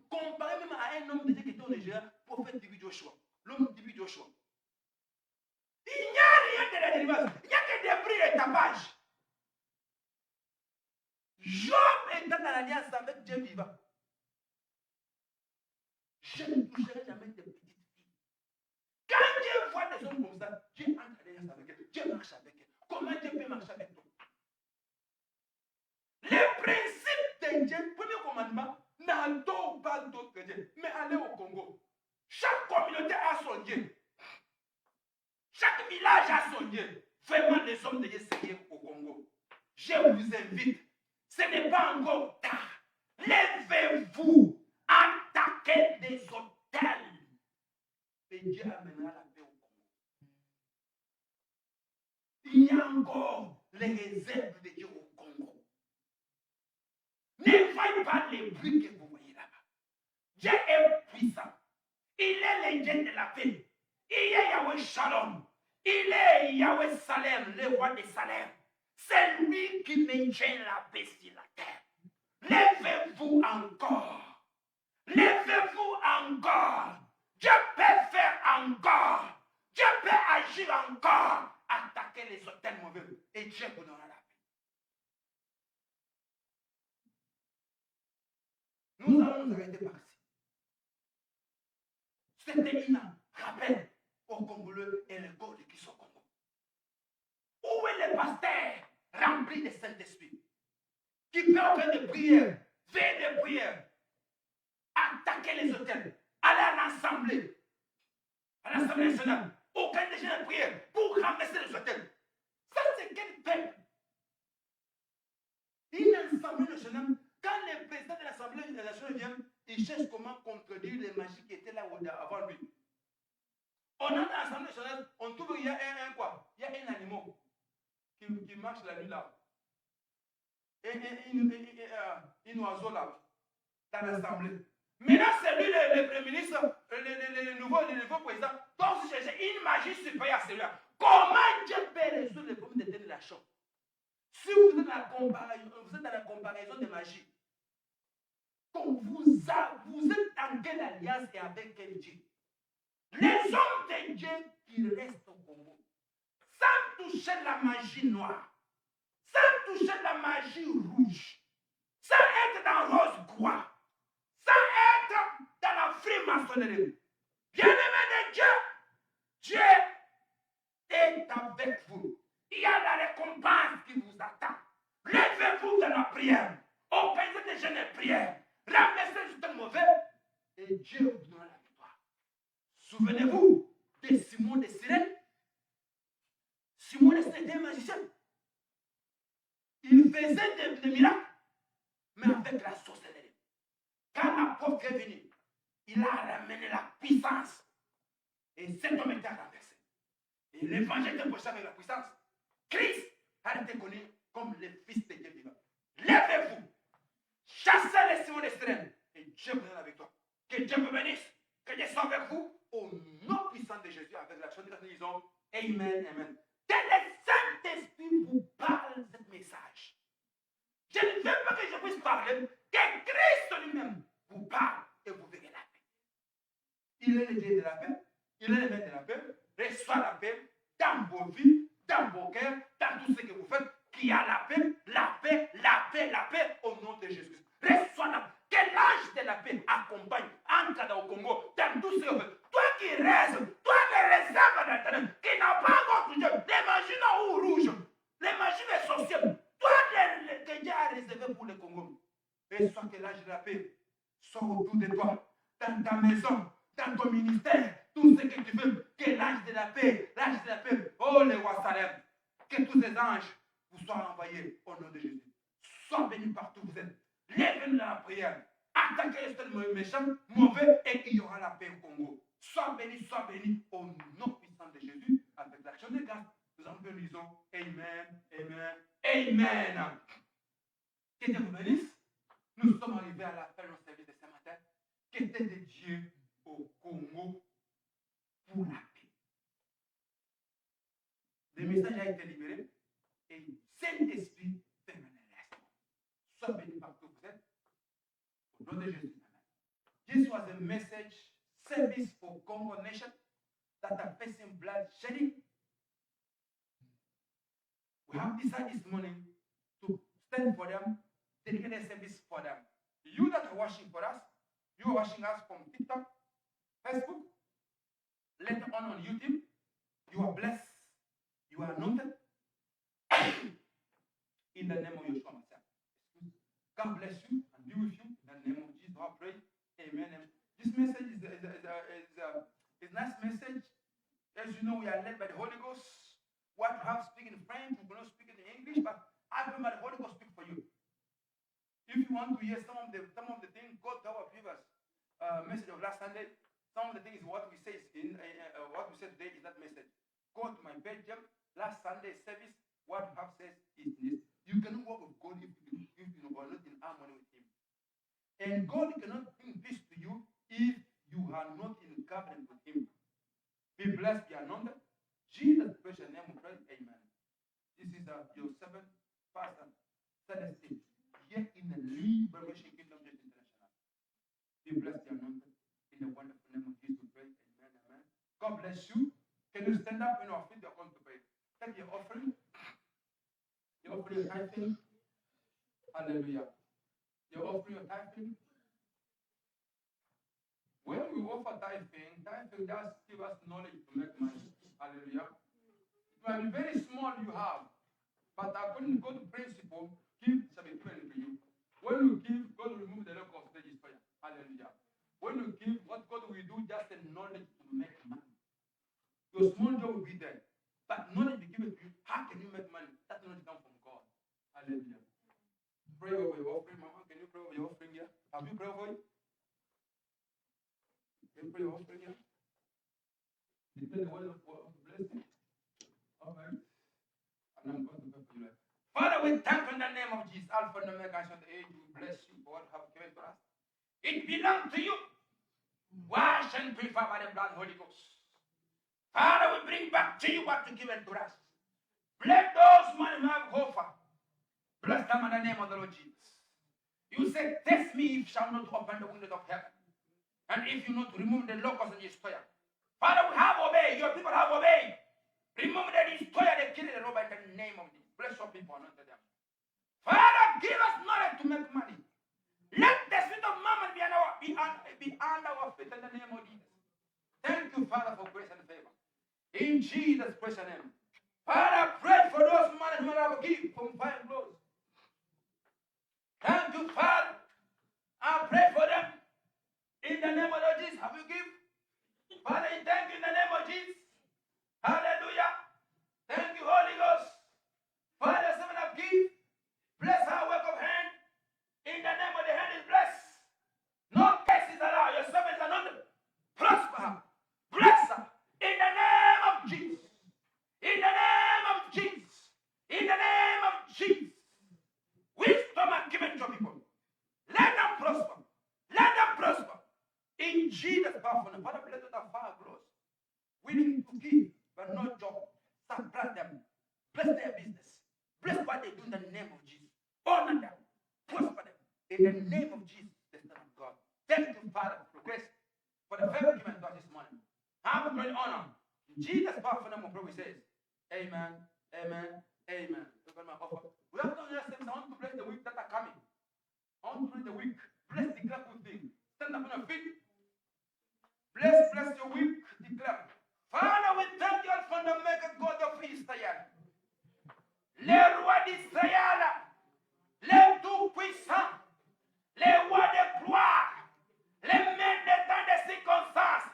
comparé même à un homme de Dieu qui était au Nigeria, prophète Dibi Joshua. L'homme Dibi Joshua. Il n'y a rien de la délivrance. Il n'y a que des bruits et tapages. Job est dans l'alliance avec Dieu vivant. Je ne toucherai jamais des petites filles. Quand Dieu voit des hommes comme ça, Dieu entre en alliance avec eux. Dieu marche avec eux. Comment Dieu peut marcher avec toi? Les principes de Dieu, premier commandement, n'adore pas d'autres dieux, mais allez au Congo. Chaque communauté a son Dieu. Chaque village a son Dieu. Vraiment, les hommes de Dieu sérieux au Congo. Je vous invite. Ce n'est pas encore tard. Lèvez-vous. Attaquez des hôtels. Et Dieu amènera la paix au Congo. Il y a encore les réserves de Dieu au Congo. Ne voyez pas les bruits que vous voyez là-bas. Dieu est puissant. Il est le Dieu de la paix. Il est Yahweh Shalom. Il est Yahweh Salem, le roi de Salem. C'est lui qui maintient la paix sur la terre. Lèvez-vous encore. Levez-vous encore. Dieu peut faire encore. Dieu peut agir encore. Attaquez les hôtels mauvais et Dieu vous donnera la paix. Nous allons nous arrêter par ici. C'était un rappel aux Congolais et les Godes qui sont Congo. Où est le pasteur rempli de Saint-Esprit qui peut faire des prières, faire des prières, attaquer les hôtels, aller à l'Assemblée nationale, organiser des prières pour renverser les hôtels. Ça, c'est quel peuple? Une Assemblée nationale, quand le président de l'Assemblée nationale vient, il cherche comment contredire les magies qui étaient là avant lui. On entre dans l'Assemblée nationale, on trouve qu'il y a quoi? Il y a un animal qui marche la nuit là. Un oiseau là, dans l'Assemblée. Maintenant, c'est lui le Premier ministre, le nouveau président, doit se chercher une magie supérieure à celui-là. Comment Dieu peut résoudre les problèmes de nation? Si vous êtes dans la comparaison de magie, vous êtes en quelle alliance et avec quel Dieu? Les hommes de Dieu qui restent au Congo, sans toucher la magie noire, sans toucher la magie rouge, sans être dans rose croix, sans être dans la franc-maçonnerie. Bien-aimé de Dieu, Dieu est avec vous. Il y a la récompense qui vous attend. Levez-vous dans la prière. Organisez des jeunes de prière. Ramassez juste le mauvais. Et Dieu vous donnera la victoire. Souvenez-vous de Simon de Cyrène. Simon de Cyrène était un magicien. Il faisait des miracles, mais avec la sorcellerie. Quand l'apôtre est venu, il a ramené la puissance. Et cet homme était renversé. Et l'évangile était prêché avec la puissance. Christ a été connu comme le Fils de Dieu vivant. Levez-vous, chassez les Simon de Cyrène, et Dieu vous donne la victoire. Que Dieu vous bénisse, que Dieu soit avec vous, au nom puissant de Jésus, avec l'action de la guérison. Amen, amen. Que le Saint-Esprit vous parle de ce message. Je ne veux pas que je puisse parler, que Christ lui-même vous parle et vous verrez la paix. Il est le Dieu de la paix, il est le Maître de la paix. Reçois la paix dans vos vies, dans vos cœurs, dans tout ce que vous faites, qu'il y a la paix, la paix, la paix, la paix, au nom de Jésus. Reçois la paix. Que l'ange de la paix accompagne Ankada au Congo, dans tout ce que vous faites. Toi qui restes, toi qui réserves d'Internet, qui n'a pas encore touché les magies noirs ou rouges, les magies des sorciers, toi que Dieu a réservé pour le Congo. Reçois que l'ange de la paix soit autour de toi, dans ta maison, dans ton ministère, tout ce que tu veux, que l'ange de la paix, oh les rois Salem, que tous ces anges vous soient envoyés au nom de Jésus. Sois bénis partout où vous êtes. Lève-nous dans la prière. Attaquez les seuls méchants, mauvais, et il y aura la paix au Congo. Sois béni au nom puissant de Jésus. Avec l'action de grâce, nous en bénissons. Amen, amen, amen. Que Dieu vous bénisse. Nous sommes arrivés à la fin de notre service de ce matin. Que Dieu de Dieu au Congo pour la paix. Le message a été libéré et Saint-Esprit fait mener reste. Sois béni partout où vous êtes. Au nom de Jésus. This was a message service for Congo nation that are facing blood shedding. We have decided this morning to stand for them, dedicate a service for them. You that are watching for us, you are watching us from TikTok, Facebook, later on YouTube. You are blessed. You are anointed. In the name of Yeshua Messiah. God bless you and be with you. In the name of Jesus, I pray. Amen. This message is a nice message. As you know, we are led by the Holy Ghost. What you have speak in French, we cannot speak in English, but I pray by the Holy Ghost speak for you. If you want to hear some of the things, go to our previous message of last Sunday. Some of the things what we say what we said today is that message. Go to my page. Last Sunday service, what you have said is this. You cannot walk with God if you are not in harmony with Him. And God cannot bring peace to you if you are not in covenant with Him. Be blessed, be anointed. Jesus' precious name we pray. Amen. This is your servant, Pastor Celestine, here in the Liberation Kingdom Church International. Be We bless the anointed. In the wonderful name of Jesus, we pray. Amen. Amen. God bless you. Can you stand up in your feet? You're going to pray. Take your offering. You're offering your tithing. Hallelujah. You're offering your tithing. When we offer tithing just gives us knowledge to make money. Hallelujah. It might be very small you have, but according to God's principle, give shall be given to you. When you give, God will remove the lack of stages for you. Hallelujah. When you give, what God will do, just the knowledge to make money. Your small job will be there, but knowledge will be given to you. How can you make money? That knowledge comes from God. Hallelujah. Pray over your offering, Mama. Can you pray over your offering here? Have you prayed over it? Can you pray your offering here? Declare the word of God blessing. All right. And I'm going to pray for you. Father, we thank you in the name of Jesus. Alpha and Omega, ancient age. We bless you for what you have given to us. It belongs to you. Wash and purify by the blood, Holy Ghost. Father, we bring back to you what you given to us. Bless those men who have offer. Bless them in the name of the Lord Jesus. You said, test me if you shall not open the windows of heaven. And if you not remove the locusts and destroyer. Father, we have obeyed. Your people have obeyed. Remove the destroyer, the killer, the robber in the name of Jesus. Bless your people and anoint them. Father, give us knowledge to make money. Let the spirit of mammon be under our feet in the name of Jesus. Thank you, Father, for grace and favor. In Jesus' precious name. Father, pray for those men who have given from fine clothes. Thank you, Father. I pray for them. In the name of Jesus, have you given? Father, thank you in the name of Jesus. Hallelujah. Thank you, Holy Ghost. Father, seven of give. Bless our work of hand. In the name of the hand is blessed. No cases allowed. Your servants are not prosper. Bless her. In the name of Jesus. In the name of Jesus. In the name of Jesus. Wisdom and given to people. Let them prosper. Let them prosper. In Jesus' powerful name. Father, bless us far close. Willing to give, but no job. Supply them. Bless their business. Bless what they do in the name of Jesus. Honor them. Prosper them. In the name of Jesus, the Son of God. Thank you, Father, for grace, for the favor given to us this morning. Have a great honor. In Jesus' powerful name, we pray, we say, amen, amen, amen. We have done your steps. I want to bless the week that are coming. I want to bless the week. Bless the declare good thing. Stand up on your feet. Bless your week. Declare. Father, we thank you for the mega God of Israel. Les rois d'Israël, les tout-puissants, les rois de gloire, les mains des temps des circonstances,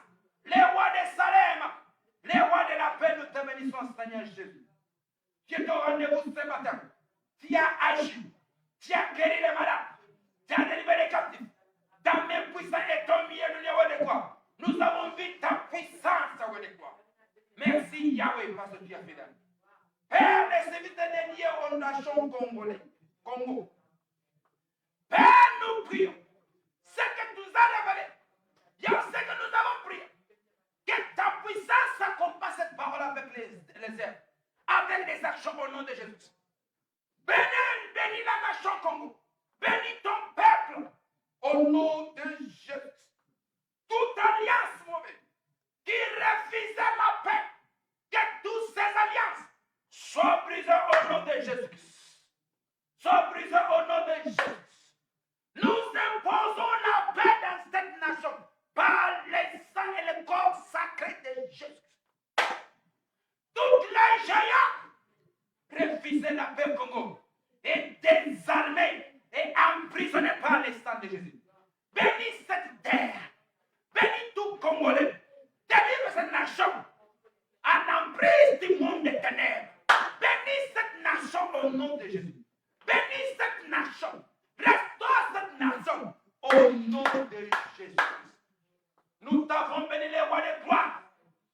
les rois de Salem, les rois de la paix, nous te bénissons, Seigneur Jésus. Tu es au rendez-vous ce matin. Tu as agi, tu as guéri les malades, tu as délivré les captifs. Ta main puissante est ton milieu de quoi. Nous avons vu ta puissance, de quoi. Merci Yahweh parce que tu as fait d'elle. Père des serviteurs dédiés aux nations congolais, Congo. Père, nous prions. Ce que nous a révélé, il y a ce que nous avons prié. Que ta puissance accompagne cette parole avec les œuvres, avec les actions au nom de Jésus. Bénis la nation Congo. Bénis ton peuple au nom de Jésus. Toute alliance mauvaise qui refusait la paix, que toutes ces alliances soient brisées au nom de Jésus-Christ. Soient brisées au nom de Jésus. Nous imposons la paix dans cette nation par le sang et le corps sacré de Jésus. Toutes les géants refusaient la paix au Congo et désarmés et emprisonnés par le sang de Jésus. Bénis cette terre. Bénis tout Congolais. Délivre cette nation à l'emprise du monde des ténèbres. Bénis cette nation au nom de Jésus. Bénis cette nation. Restaure cette nation au nom de Jésus. Nous t'avons béni les rois de gloire,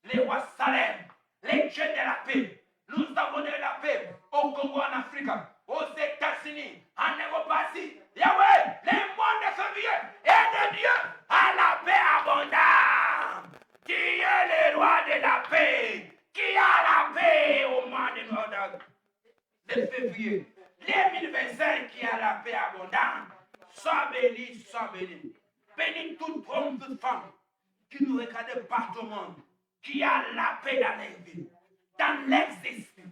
les rois Salem, les dieux de la paix. Nous avons donné la paix au Congo, en Afrique, aux États-Unis, en Europe, Asie. Yahweh, les mois de février et de Dieu à la paix abondante. Qui est le roi de la paix? Qui a la paix au mois de février 2025, qui a la paix abondante? Sois béni, sois béni. Bénis tout homme, toute femme qui nous regarde partout au monde, qui a la paix dans les villes, dans les esprits,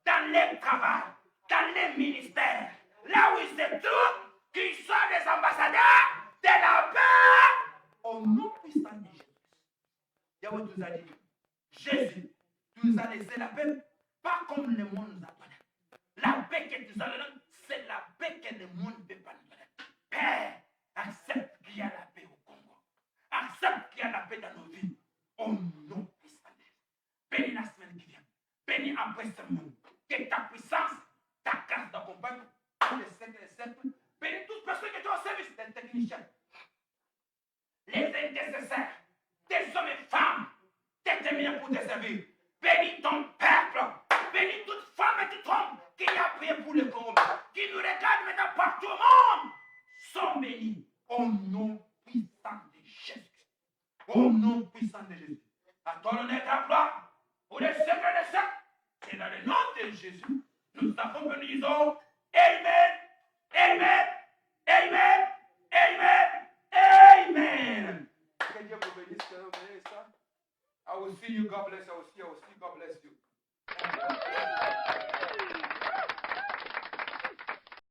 dans les travaux, dans les ministères, là où ils se trouvent, qui sont des ambassadeurs de la paix, au nom puissant de Jésus. Yahweh nous a dit, Jésus, tu nous as laissé la paix, pas comme le monde nous a donné. La paix que tu nous as donnée, c'est la paix que le monde ne peut pas nous donner. Père, accepte qu'il y a la paix au Congo. Accepte qu'il y a la paix dans nos vies. Au nom puissant de Jésus. Bénis la semaine qui vient. Bénis après ce monde. Que ta puissance, ta grâce t'accompagne pour les siècles et les siècles. Bénis toutes personnes qui sont au service des techniciens, les intercesseurs, des hommes et femmes déterminés pour te servir. Bénis ton peuple. Bénis toute femme et tout homme qui a prié pour le Congo, qui nous regarde maintenant partout au monde. Sont bénis au nom puissant de Jésus. Au nom puissant de Jésus. À toi l'honneur et la gloire pour les siècles et les siècles. C'est dans le nom de Jésus. Nous avons béni, disons Amen, Amen, Amen, Amen, Amen. Que Dieu vous bénisse, que vous bénisse ça. I will see you, God bless you. I will see you, God bless you.